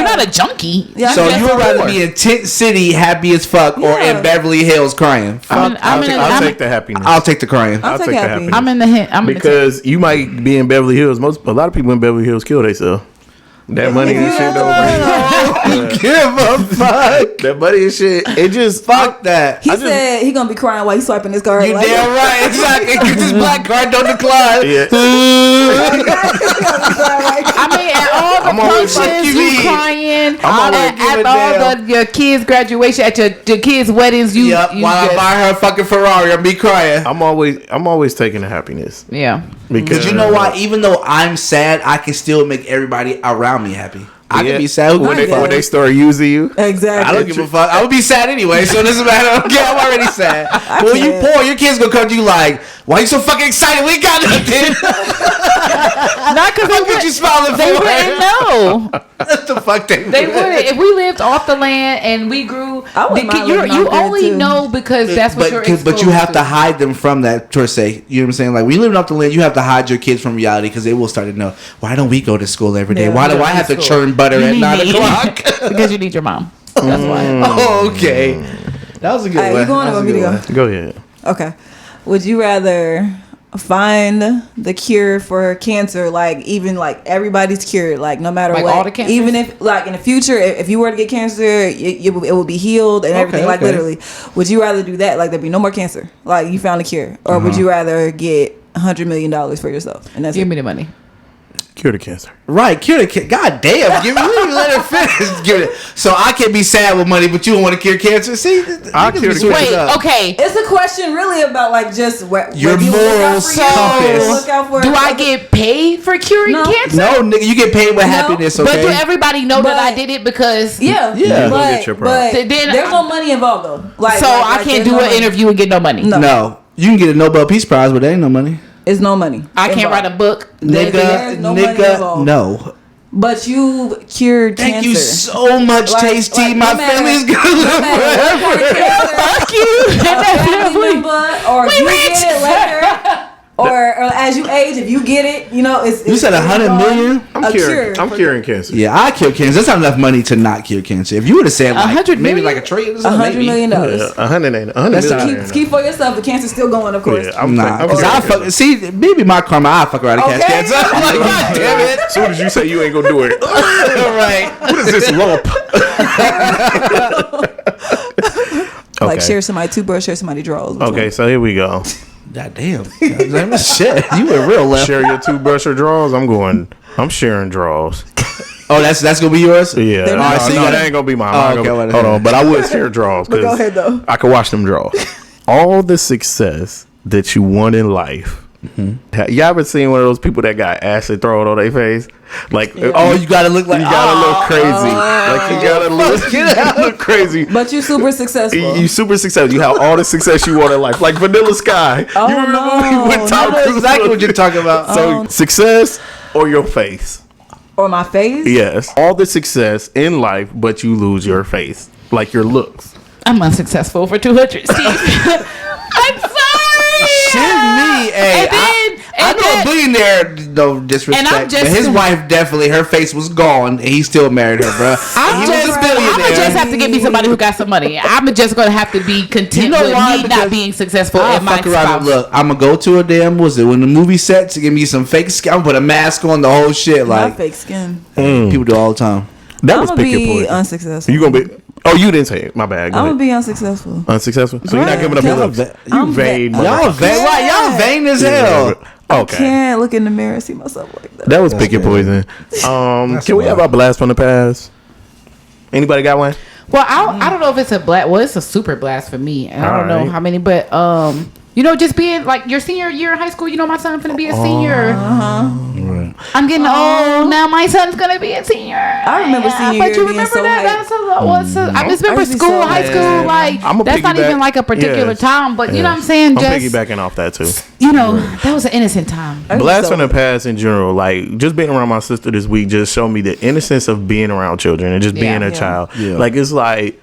Speaker 4: not a junkie.
Speaker 3: Yeah,
Speaker 2: so you would rather be in Tent City, happy as fuck, or in Beverly Hills crying?
Speaker 1: I'll take the happiness.
Speaker 2: I'll take the crying.
Speaker 3: I'll take the happiness.
Speaker 4: I'm in the hint.
Speaker 1: Because you might be in Beverly Hills. A lot of people in Beverly Hills kill themselves. That money and shit don't
Speaker 2: give a fuck.
Speaker 1: That money and shit, it just
Speaker 2: fuck that.
Speaker 3: He said he gonna be crying while he's swiping his card.
Speaker 2: You like, damn right, exactly. Get this black card, don't decline.
Speaker 1: Yeah.
Speaker 4: I mean, at all the functions, you crying. At all your kids' graduation, at your kids' weddings, you.
Speaker 2: Yep. While I buy her a fucking Ferrari, I'll be crying.
Speaker 1: I'm always taking the happiness.
Speaker 4: Yeah.
Speaker 2: Because you know why? Even though I'm sad, I can still make everybody around me happy. I can be sad when
Speaker 1: they start using you.
Speaker 3: Exactly.
Speaker 2: I don't give a fuck. I would be sad anyway, so it doesn't matter. Okay, I'm already sad. But when you poor, your kids gonna come to you like, why you so fucking excited? We got nothing.
Speaker 4: Not because
Speaker 2: what could you smiling for?
Speaker 4: They wouldn't know.
Speaker 2: What the fuck they
Speaker 4: wouldn't. If we lived off the land and we grew, you only know because that's what you're exposed to.
Speaker 2: But you have to hide them from that, per se. You know what I'm saying? Like, when you live off the land, you have to hide your kids from reality because they will start to know, why don't we go to school every day? Why do I have to churn butter at 9 o'clock?
Speaker 4: Because you need your mom. That's why.
Speaker 2: Oh, okay. That was a good one.
Speaker 3: You going to want me to go?
Speaker 1: Go ahead.
Speaker 3: Okay. Would you rather find the cure for cancer, like even like everybody's cured, like no matter what,
Speaker 4: all the cancers?
Speaker 3: Even if like in the future, if you were to get cancer, it will be healed and everything. Like literally, would you rather do that? Like there'd be no more cancer, like you found a cure, or would you rather get $100 million for yourself? And that's
Speaker 4: give me the money.
Speaker 1: Cure the cancer.
Speaker 2: Right, cure the cancer. God damn, give me let her finish. Give it. So I can be sad with money, but you don't want to cure cancer. See,
Speaker 1: I'll cure the cancer.
Speaker 4: Wait, okay.
Speaker 3: It's a question really about like just what
Speaker 2: your moral compass.
Speaker 4: Do I get paid for curing cancer?
Speaker 2: No, nigga, you get paid with happiness. Okay,
Speaker 4: but do everybody know that I did it because?
Speaker 3: Yeah. But then there's no money involved though. Like,
Speaker 4: so I can't do an interview and get no money.
Speaker 2: No, you can get a Nobel Peace Prize, but there ain't no money.
Speaker 3: It's no money.
Speaker 4: I can't write a book.
Speaker 2: Nigga, no.
Speaker 3: But you cured cancer.
Speaker 2: Thank you so much, Tasty. My family's gonna live forever.
Speaker 4: Fuck you.
Speaker 3: Or you get it later. Or as you age, if you get it, you know, it's
Speaker 2: you said 100 million?
Speaker 1: I'm curing cancer.
Speaker 2: Yeah, I cure cancer. That's not enough money to not cure cancer. If you would have said like 100 maybe like a trillion,
Speaker 3: $100 million.
Speaker 1: Yeah, 100
Speaker 3: keep for yourself. The cancer's still going, of course.
Speaker 2: Yeah, because I fuck. See, maybe my karma, I fuck around and catch cancer. I'm like, God damn it!
Speaker 1: As soon as you say you ain't gonna do it,
Speaker 2: right?
Speaker 1: What is this lump?
Speaker 3: Like share somebody toothbrush, share somebody drawers.
Speaker 1: Okay, so here we go.
Speaker 2: God damn. Shit. You were real left.
Speaker 1: Share your toothbrush or drawers? I'm sharing drawers.
Speaker 2: Oh, that's gonna be yours?
Speaker 1: Yeah. No, that ain't gonna be mine. Hold on, but I would share drawers.
Speaker 3: But go ahead though.
Speaker 1: I could wash them drawers. All the success that you want in life. Mm-hmm. You ever seen one of those people that got acid thrown on their face? Like,
Speaker 2: you gotta look like
Speaker 1: you gotta look crazy. Like you gotta look crazy.
Speaker 3: But you super successful.
Speaker 1: You super successful. You have all the success you want in life. Like Vanilla Sky.
Speaker 3: Oh,
Speaker 1: you remember when we went
Speaker 2: I know exactly what you're talking about.
Speaker 1: So success or your face?
Speaker 3: Or my face?
Speaker 1: Yes. All the success in life, but you lose your face. Like your looks.
Speaker 4: I'm unsuccessful for 200, Steve. I'm sorry.
Speaker 2: Shit me, hey. I know a billionaire, no disrespect, but his wife definitely, her face was gone, and he still married her, bro.
Speaker 4: I'm just have to get me somebody who got some money. I'm just gonna have to be content with me not being successful in my spouse.
Speaker 2: Look, I'm gonna go to a damn, when the movie set to give me some fake skin, I'm gonna put a mask on, the whole shit. Like,
Speaker 3: not fake skin.
Speaker 2: People do all the time.
Speaker 1: That was pick your poison.
Speaker 3: Unsuccessful.
Speaker 1: You gonna be? Oh, you didn't say it. My bad.
Speaker 3: I'm gonna be unsuccessful.
Speaker 1: Unsuccessful. So you're not giving up your looks. You vain.
Speaker 2: Y'all vain. Right? Y'all vain as hell.
Speaker 1: Okay.
Speaker 3: I can't look in the mirror and see myself like that.
Speaker 1: That was pick your poison. Can we have our blast from the past? Anybody got one?
Speaker 4: Well, I don't know if it's it's a super blast for me. And I don't know how many, but just being like your senior year in high school. My son's gonna be a senior.
Speaker 2: Right.
Speaker 4: I'm getting old now. My son's gonna be a senior.
Speaker 3: I remember senior year.
Speaker 4: But you remember
Speaker 3: so
Speaker 4: that? I just remember school,
Speaker 3: so
Speaker 4: high school. Like that's not even like a particular time. But you know what I'm saying?
Speaker 1: I'm piggybacking off that too.
Speaker 4: That was an innocent time.
Speaker 1: Blast from the past in general. Like just being around my sister this week just showed me the innocence of being around children and just being a child. Yeah. Like it's like.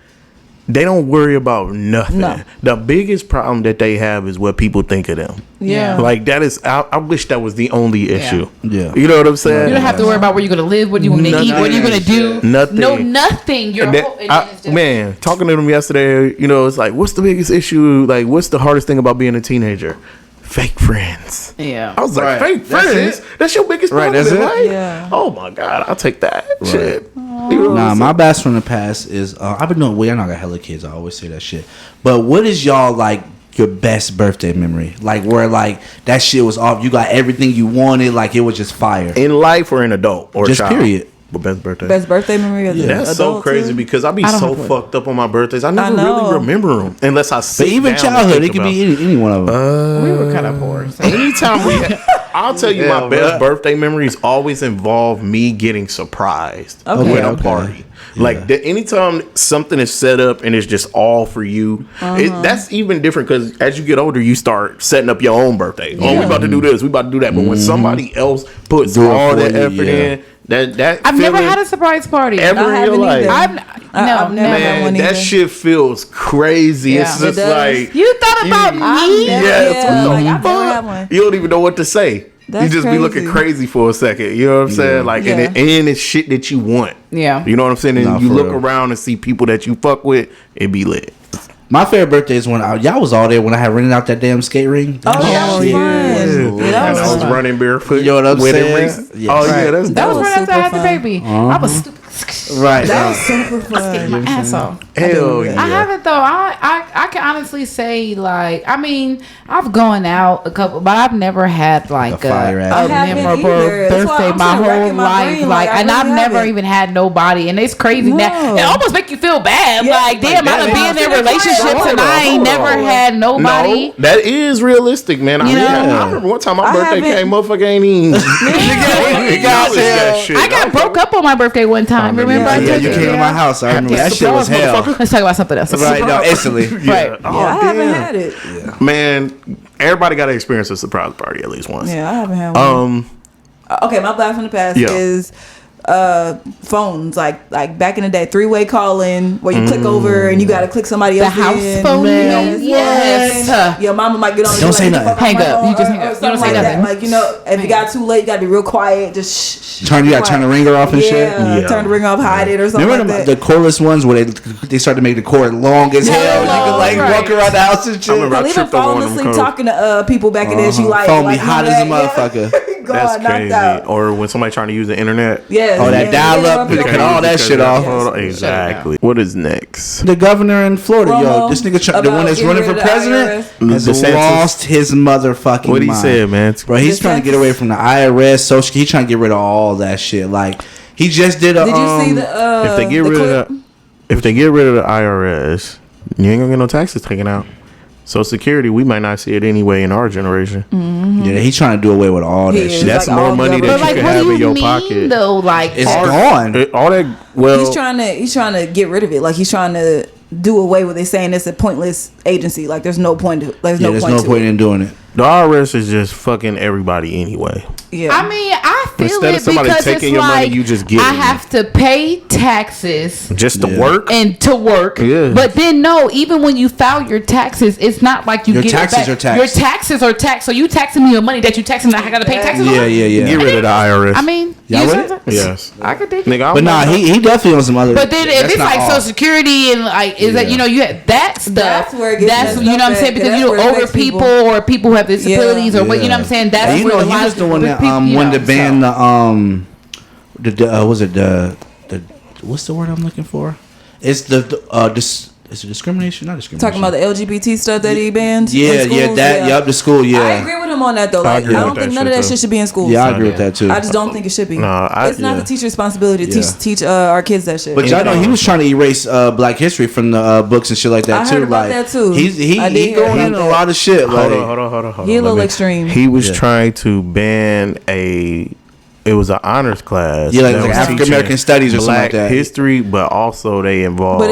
Speaker 1: They don't worry about nothing. No. The biggest problem that they have is what people think of them.
Speaker 3: Yeah.
Speaker 1: Like that is, I wish that was the only issue.
Speaker 2: Yeah.
Speaker 1: You know what I'm saying?
Speaker 4: You don't have to worry about where you're going to live, what you're going to eat, what you're going to do.
Speaker 1: Nothing.
Speaker 4: No, nothing.
Speaker 1: Man, talking to them yesterday, it's like, what's the biggest issue? Like, what's the hardest thing about being a teenager? Fake friends.
Speaker 4: Yeah.
Speaker 1: I was like, fake friends? That's your biggest problem.
Speaker 2: That's it.
Speaker 1: Right?
Speaker 3: Yeah.
Speaker 1: Oh my God, I'll take that.
Speaker 2: Right.
Speaker 1: Shit.
Speaker 2: Nah, my blast from the past is I've been doing. I know I got hella kids. I always say that shit. But what is y'all like your best birthday memory? Like where like that shit was off. You got everything you wanted. Like it was just fire.
Speaker 1: In life or in adult or
Speaker 2: just
Speaker 1: child?
Speaker 2: Period.
Speaker 1: But best
Speaker 3: birthday memory.
Speaker 1: That's so crazy because I be so fucked up on my birthdays. I never really remember them unless I sit
Speaker 2: But even
Speaker 1: down
Speaker 2: childhood, it could be any one of them.
Speaker 4: We were kind of poor. So.
Speaker 1: Anytime I'll tell you, my best birthday memories always involve me getting surprised with a party. Yeah. Like anytime something is set up and it's just all for you, that's even different because as you get older, you start setting up your own birthday. Yeah. Oh, we about to do this, we about to do that. But when somebody else puts all that effort in. That
Speaker 4: I've never had a surprise party
Speaker 1: ever in your life.
Speaker 3: I've never had one either.
Speaker 1: That shit feels crazy. Yeah, it's just like
Speaker 4: you thought about me.
Speaker 1: I've never had one. You don't even know what to say. You just be looking crazy for a second. You know what I'm saying? Like and it's shit that you want.
Speaker 4: Yeah.
Speaker 1: You know what I'm saying? And you look around and see people that you fuck with, it be lit.
Speaker 2: My favorite birthday is when y'all was all there when I had rented out that damn skate ring.
Speaker 3: That was fun.
Speaker 1: Yeah, I was running barefoot.
Speaker 2: You know what I'm saying?
Speaker 1: Yes. Oh yeah, that
Speaker 4: was right after I had the baby. I was stupid.
Speaker 2: Right.
Speaker 3: That was super fun.
Speaker 4: I skated my ass off.
Speaker 1: Hell yeah.
Speaker 4: I haven't though. I can honestly say like I've gone out a couple, but I've never had like a memorable birthday my whole life. Like, and I've never even had nobody, and it's crazy that it almost make you feel bad.
Speaker 3: Yeah,
Speaker 4: like damn, I've been in relationships and I ain't never had nobody.
Speaker 1: No, that is realistic, man. I remember one time my birthday came, motherfucker ain't even.
Speaker 4: I got broke up on my birthday one time. Remember?
Speaker 2: Yeah, you came to my house. I remember that shit was hell.
Speaker 4: Let's talk about something else.
Speaker 2: Right, no, instantly.
Speaker 4: Right.
Speaker 3: I haven't had it.
Speaker 1: Yeah. Man, everybody got to experience a surprise party at least once.
Speaker 3: Yeah, I haven't had one. Okay, my blast from the past is phones like back in the day, 3-way calling where you click over and you gotta click somebody else.
Speaker 4: The house phone. Yes.
Speaker 3: Your mama might get on.
Speaker 2: Don't say nothing.
Speaker 4: Hang up. You just hang up. You don't say nothing.
Speaker 3: Like if it got too late, you gotta be real quiet. Just
Speaker 2: turn the ringer off and shit.
Speaker 3: Yeah, turn the ringer off, hide it or something.
Speaker 2: Remember
Speaker 3: like that.
Speaker 2: the cordless ones where they started to make the cord long as hell. You could walk around the house and shit.
Speaker 3: Even falling asleep talking to people back in there. She like
Speaker 2: phone be hot as a motherfucker.
Speaker 1: That's crazy. Or when somebody trying to use the internet.
Speaker 3: Yeah.
Speaker 2: Oh, that dial up. Cut all that shit off.
Speaker 1: Exactly. What is next?
Speaker 2: The governor in Florida, this nigga, the one that's running for president, has lost his motherfucking mind.
Speaker 1: What he said, man?
Speaker 2: Bro, he's trying to get away from the IRS, social. He's trying to get rid of all that shit. Like he just did a.
Speaker 3: Did you see the?
Speaker 1: If they get rid of the IRS, you ain't gonna get no taxes taken out. So security, we might not see it anyway in our generation.
Speaker 3: Mm-hmm.
Speaker 2: Yeah, he's trying to do away with all that shit.
Speaker 1: That's more money that you can have in your pocket.
Speaker 4: Though, like
Speaker 2: it's gone.
Speaker 1: All that. Well,
Speaker 3: he's trying to get rid of it. Like he's trying to do away with it, saying it's a pointless agency. Like there's no point. There's no point
Speaker 2: in doing it.
Speaker 1: The IRS is just fucking everybody anyway.
Speaker 3: Yeah.
Speaker 4: I mean, I feel
Speaker 1: instead of somebody
Speaker 4: because
Speaker 1: taking
Speaker 4: it's
Speaker 1: your
Speaker 4: like
Speaker 1: money, you just give
Speaker 4: I have to pay taxes
Speaker 1: just to work
Speaker 4: and to work.
Speaker 1: Yeah.
Speaker 4: But then no, even when you file your taxes, it's not like you
Speaker 2: your
Speaker 4: get
Speaker 2: taxes
Speaker 4: it back.
Speaker 2: are taxed.
Speaker 4: Your taxes are taxed. So you taxing me your money that you taxing that I got to pay taxes on.
Speaker 2: Yeah.
Speaker 1: Get rid of the IRS.
Speaker 4: I mean,
Speaker 1: yes,
Speaker 4: I could dig
Speaker 1: it.
Speaker 2: But nah, he definitely on some other.
Speaker 4: But then if it's like Social Security and like is that you have that stuff.
Speaker 3: That's where it gets.
Speaker 4: That's you know what I'm saying because older people or people who have disabilities or what you know what I'm saying. That's where
Speaker 2: he was the one that wanted to ban the what's the word I'm looking for? It's Is it discrimination? Not discrimination.
Speaker 3: Talking about the LGBT stuff that he banned.
Speaker 2: Yeah, the school. Yeah,
Speaker 3: I agree with him on that though. Like, I don't think none of that shit should be in schools.
Speaker 2: Yeah, I agree with that too.
Speaker 3: I just don't think it should be.
Speaker 1: No,
Speaker 3: it's not the teacher's responsibility to teach our kids that shit.
Speaker 2: But y'all know he was trying to erase Black history from the books and shit like that
Speaker 3: I
Speaker 2: too.
Speaker 3: heard about that too.
Speaker 2: He going in a lot of shit.
Speaker 1: Hold on.
Speaker 3: He a little extreme.
Speaker 1: He was trying to ban it was an honors class.
Speaker 2: Yeah, like African American studies or something like that.
Speaker 1: History, but also it involved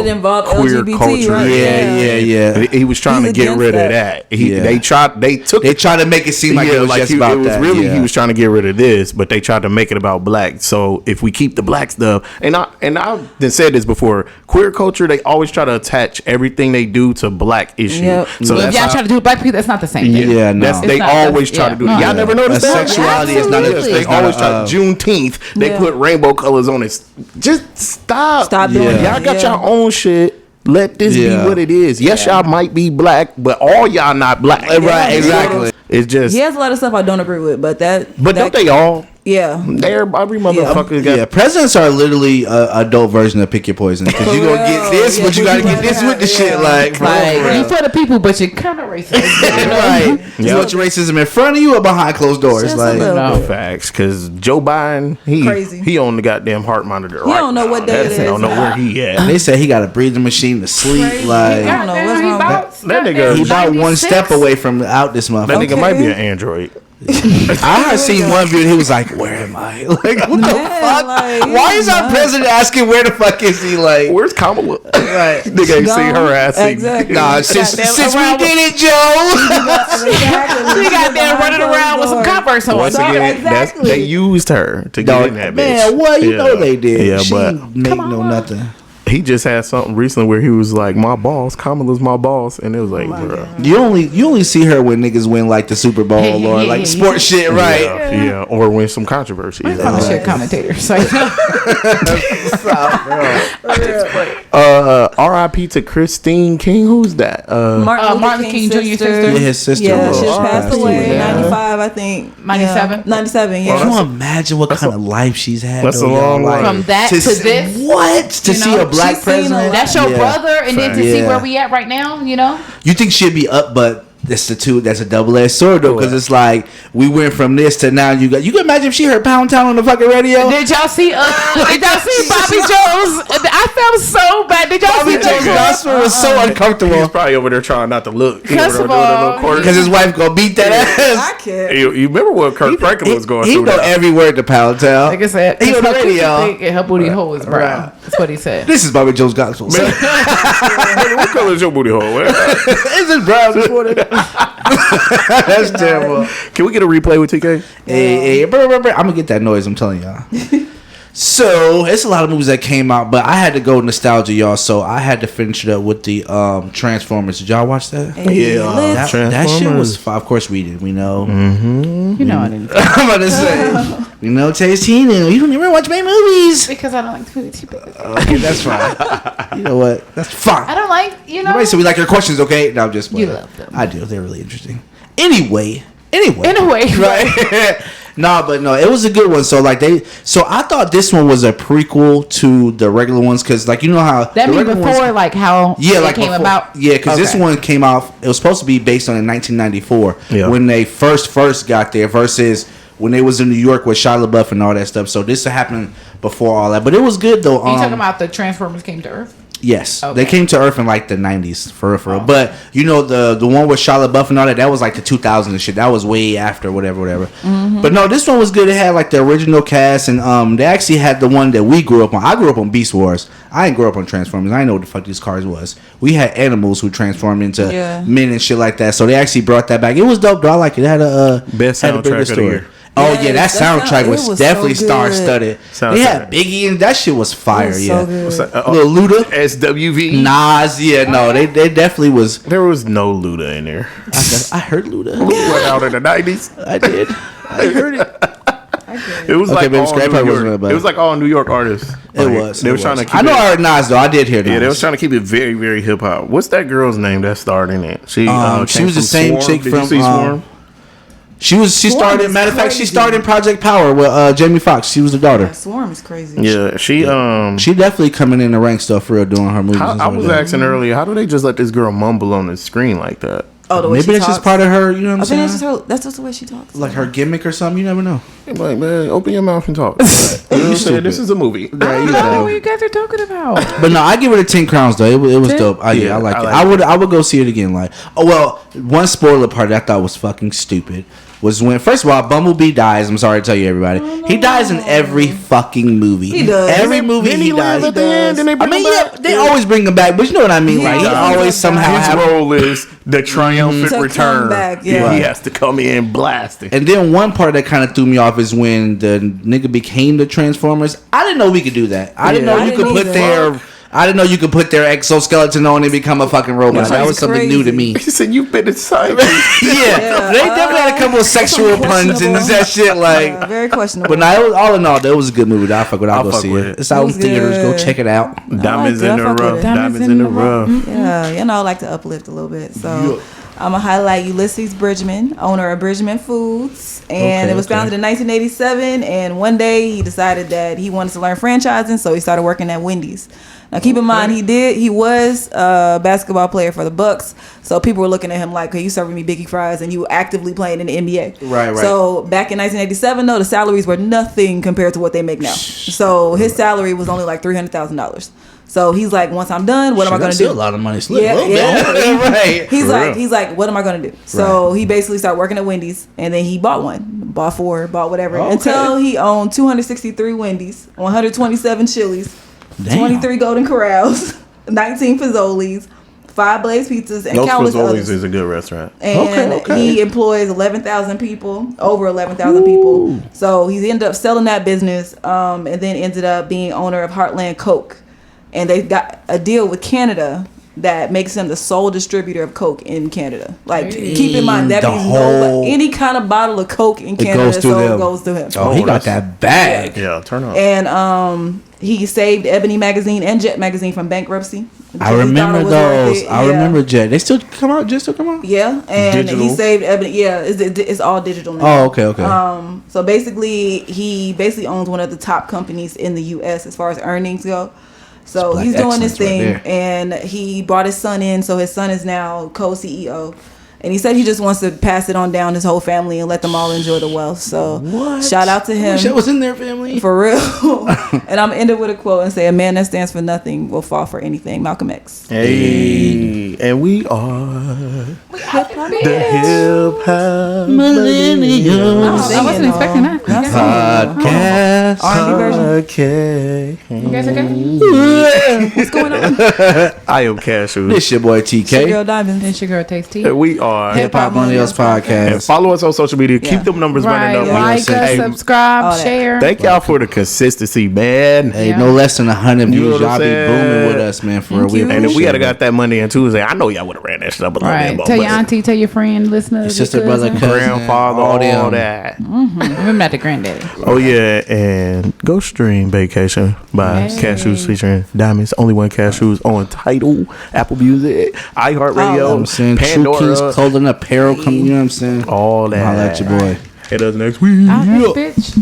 Speaker 1: queer
Speaker 3: LGBT,
Speaker 1: culture.
Speaker 3: right?
Speaker 2: Yeah.
Speaker 1: He was trying to get rid of that. They tried
Speaker 2: to make it seem like it was just about that.
Speaker 1: He was trying to get rid of this, but they tried to make it about black. So if we keep the black stuff, and I've said this before, queer culture, they always try to attach everything they do to black issues.
Speaker 3: Yep.
Speaker 1: So
Speaker 4: if y'all try to do it black people, that's not the same thing.
Speaker 2: Yeah, no.
Speaker 1: They always try to do it. Y'all never noticed that?
Speaker 2: Sexuality is not
Speaker 1: They always try. Juneteenth, they put rainbow colors on it. Just stop doing it. Y'all got your own shit. Let this be what it is. Yes, y'all might be black, but all y'all not black.
Speaker 2: Right, exactly.
Speaker 1: It's just
Speaker 3: he has a lot of stuff I don't agree with, but
Speaker 1: don't they all?
Speaker 3: Yeah,
Speaker 1: every motherfucker got.
Speaker 2: Presidents are literally adult version of pick your poison because you gonna get this, but you gotta get this with the shit. Like
Speaker 4: you for the people, but you're kind of racist.
Speaker 2: Right? You want your racism in front of you or behind closed doors?
Speaker 3: Just
Speaker 2: like
Speaker 1: no facts, because Joe Biden, he on the goddamn heart monitor. He
Speaker 3: don't know what day it is.
Speaker 1: He don't know where he at.
Speaker 2: They said he got a breathing machine to sleep.
Speaker 3: Crazy.
Speaker 2: Like
Speaker 3: I don't know what's wrong.
Speaker 1: That nigga,
Speaker 2: he about 1 step away from out this motherfucker.
Speaker 1: That nigga might be an android.
Speaker 2: I had seen one video. He was like, "Where am I? Like, what the fuck?
Speaker 3: Like,
Speaker 2: why is our president asking where the fuck is he? Like,
Speaker 1: where's Kamala?
Speaker 2: Right?
Speaker 1: Nigga ain't seen her ass.
Speaker 3: Exactly.
Speaker 2: Nah, since we did it, Joe.
Speaker 4: She got there running around with some Converse on.
Speaker 1: Once again, they used her to get in that bitch.
Speaker 2: Man, what you know they did?
Speaker 1: Yeah,
Speaker 2: she
Speaker 1: but
Speaker 2: make no nothing.
Speaker 1: He just had something recently where he was like, "My boss, Kamala's my boss," and it was like, bro.
Speaker 2: You only see her when niggas win like the Super Bowl or like sports shit, right?
Speaker 1: Yeah, or when some controversy.
Speaker 4: I'm a shit commentator. So.
Speaker 1: R.I.P. to Christine King. Who's that?
Speaker 3: Martin King Jr.'s sister.
Speaker 2: Yeah, his sister.
Speaker 3: Yeah, she just passed away. 95, I think.
Speaker 4: 97.
Speaker 3: 97. Yeah.
Speaker 2: Can you imagine what kind of life she's had?
Speaker 1: That's a long life.
Speaker 4: From that to this.
Speaker 2: What? To see a black president?
Speaker 4: That's your brother, and then to see where we at right now, you know?
Speaker 2: You think she'd be up, but that's a double-edged sword though, because it's like we went from this to now. You can imagine if she heard Pound Town on the fucking radio.
Speaker 4: Did y'all see? Did y'all see Bobby Jones? I felt so bad. Did y'all see
Speaker 2: Jones' gospel was so uncomfortable.
Speaker 1: He's probably over there trying not to look.
Speaker 4: First of all,
Speaker 2: because his wife gonna beat that ass.
Speaker 3: I can't.
Speaker 1: You remember what Kirk Franklin was going through?
Speaker 2: He know every word to Pound Town.
Speaker 4: Like I said,
Speaker 2: he on the radio.
Speaker 4: Her booty hole is brown. That's what he said.
Speaker 2: This is Bobby Jones' gospel.
Speaker 1: What color is your booty hole?
Speaker 2: It's just brown this morning. That's terrible.
Speaker 1: Can we get a replay with TK?
Speaker 2: Hey, I'm gonna get that noise. I'm telling y'all. So it's a lot of movies that came out, but I had to go nostalgia, y'all. So I had to finish it up with the Transformers. Did y'all watch that?
Speaker 1: Yeah,
Speaker 2: that shit was fun. Of course we did. We know.
Speaker 4: Mm-hmm. You know I didn't.
Speaker 2: I'm about to say. We know Tastino. You don't even watch my movies
Speaker 4: because I don't like the movie.
Speaker 2: Okay, that's fine. You know what? That's fine.
Speaker 4: I don't like
Speaker 2: Right, so we like your questions, okay? No, I'm just playing.
Speaker 4: You love them.
Speaker 2: I do. They're really interesting. Anyway,
Speaker 4: right?
Speaker 2: No, it was a good one. So I thought this one was a prequel to the regular ones because, like, you know how
Speaker 4: that means before, like how it came about.
Speaker 2: Yeah, because this one came out. It was supposed to be based on in 1994 when they first got there versus when they was in New York with Shia LaBeouf and all that stuff. So this happened before all that, but it was good though.
Speaker 4: Are you talking about the Transformers came to Earth?
Speaker 2: Yes, they came to Earth in like the 90s for real. But you know the one with Shia LaBeouf and all that was like the 2000s and shit. That was way after whatever. Mm-hmm. But no, this one was good. It had like the original cast and they actually had the one that we grew up on. I grew up on Beast Wars. I didn't grow up on Transformers. I didn't know what the fuck these cars was. We had animals who transformed into men and shit like that. So they actually brought that back. It was dope though. I like it. It had a
Speaker 1: best soundtrack of the year.
Speaker 2: Oh yeah, that soundtrack was definitely star-studded. They had Biggie and that shit was fire.
Speaker 3: So
Speaker 2: Little Luda,
Speaker 1: SWV,
Speaker 2: Nas. They definitely was.
Speaker 1: There was no Luda in there.
Speaker 2: I heard Luda.
Speaker 1: Luda went out in the 90s.
Speaker 2: I did. I heard it.
Speaker 1: It was like all New York. It was like all New York artists.
Speaker 2: It was.
Speaker 1: They were trying to keep
Speaker 2: I know I heard Nas though. I did hear Nas.
Speaker 1: Yeah, they was trying to keep it very, very hip hop. What's that girl's name that starred in it? She
Speaker 2: was the same chick from
Speaker 1: Swarm?
Speaker 2: She started. Matter of fact, she started in Project Power with Jamie Foxx. She was the daughter.
Speaker 3: Swarm is crazy.
Speaker 1: Yeah, she
Speaker 2: definitely coming in the ranks though for real doing her movies.
Speaker 1: I was asking earlier, how do they just let this girl mumble on the screen like that?
Speaker 3: Oh, the way
Speaker 2: maybe that's just part of her. You know what I'm saying?
Speaker 3: That's just the way she talks.
Speaker 2: Like her gimmick or something. You never know.
Speaker 1: Like, man, open your mouth and talk. You know what I'm saying? This is a movie.
Speaker 4: I don't know what you guys are talking about.
Speaker 2: But no, I give it a 10 crowns though. It was dope. I like it. I would go see it again. Like, oh well, one spoiler part that I thought was fucking stupid was when, first of all, Bumblebee dies. I'm sorry to tell you, everybody. He dies in every fucking movie.
Speaker 3: He does.
Speaker 2: Every movie he dies.
Speaker 1: At the end, and they bring him back.
Speaker 2: They always bring him back, but you know what I mean. Like, he always somehow
Speaker 1: his role is the triumphant return.
Speaker 3: Back,
Speaker 1: He has to come in blasting.
Speaker 2: And then one part that kind of threw me off is when the nigga became the Transformers. I didn't know we could do that. I didn't know you could put their... I didn't know you could put their exoskeleton on and become a fucking robot. That was something new to me.
Speaker 1: He said, "You've been inside."
Speaker 2: Yeah, they definitely had a couple of sexual puns and that shit. Like,
Speaker 3: very questionable.
Speaker 2: But now, all in all, that was a good movie. I fuck with. I'll go see it. It's out in theaters. Go check it out.
Speaker 1: Diamonds in the rough. Diamonds in the rough.
Speaker 3: Yeah, you know, I like to uplift a little bit. So I'm gonna highlight Ulysses Bridgman, owner of Bridgman Foods, and it was founded in 1987. And one day he decided that he wanted to learn franchising, so he started working at Wendy's. Now, keep in mind, he was a basketball player for the Bucks, so people were looking at him like, "Hey, you serving me Biggie fries, and you actively playing in the NBA."
Speaker 2: Right.
Speaker 3: So back in 1987, though, the salaries were nothing compared to what they make now. So his salary was only like $300,000. So he's like, once I'm done, what am I going to do?
Speaker 2: A lot of money.
Speaker 3: Right. He's like, what am I going to do? So he basically started working at Wendy's, and then he bought bought whatever, until he owned 263 Wendy's, 127 Chili's.
Speaker 2: Damn.
Speaker 3: 23 Golden Corrals, 19 Fazoli's, 5 Blaze Pizzas, and
Speaker 1: Those
Speaker 3: countless
Speaker 1: Fazoli's
Speaker 3: others.
Speaker 1: is a good restaurant.
Speaker 3: And he employs 11,000 people, over 11,000 people. So he ended up selling that business, and then ended up being owner of Heartland Coke. And they got a deal with Canada that makes him the sole distributor of Coke in Canada. Like, keep in mind, that means any kind of bottle of Coke in Canada goes to him.
Speaker 2: Oh, he got that bag.
Speaker 1: Yeah, turn up.
Speaker 3: And he saved Ebony Magazine and Jet Magazine from bankruptcy.
Speaker 2: I remember those. I remember Jet. They still come out? Jet still come out?
Speaker 3: Yeah, and digital. He saved Ebony. Yeah, it's all digital now.
Speaker 2: Oh, okay.
Speaker 3: So basically, he owns one of the top companies in the U.S. as far as earnings go. So he's doing this thing, and he brought his son in. So his son is now co-CEO. And he said he just wants to pass it on down his whole family and let them all enjoy the wealth. So shout out to him.
Speaker 2: I wish I was in their family.
Speaker 3: For real. And I'm ended with a quote and say, "A man that stands for nothing will fall for anything." Malcolm X.
Speaker 1: Hey. And we are the hip-hop
Speaker 4: millennials. I wasn't expecting that.
Speaker 2: Podcast.
Speaker 3: R&B version.
Speaker 4: You guys okay?
Speaker 3: What's going on?
Speaker 1: I am Cashew.
Speaker 2: This your boy TK.
Speaker 3: It's your girl Diamond.
Speaker 4: It's your girl Tasty.
Speaker 1: We are
Speaker 2: HIPHOP Millennials Podcast.
Speaker 1: And follow us on social media. Keep them numbers running up.
Speaker 4: Like us, subscribe, share.
Speaker 1: Thank y'all for the consistency, man.
Speaker 2: Hey, no less than 100 views. Y'all be booming with us, man. For a week.
Speaker 1: And if we had got that money on Tuesday, I know y'all would have ran that shit up a little bit more.
Speaker 4: Tell your auntie, tell your friend, listeners,
Speaker 2: your sister, brother, cousin,
Speaker 1: grandfather, all that.
Speaker 4: Remember not the granddaddy.
Speaker 1: Oh yeah, and go stream Vacation by Cashews featuring Diamonds. Only one Cashews on Tidal, Apple Music, iHeartRadio, Pandora.
Speaker 2: True Kings Clothing Apparel. You know what I'm saying?
Speaker 1: All that.
Speaker 2: Holla at your boy.
Speaker 1: Hit us next week.
Speaker 4: Bitch.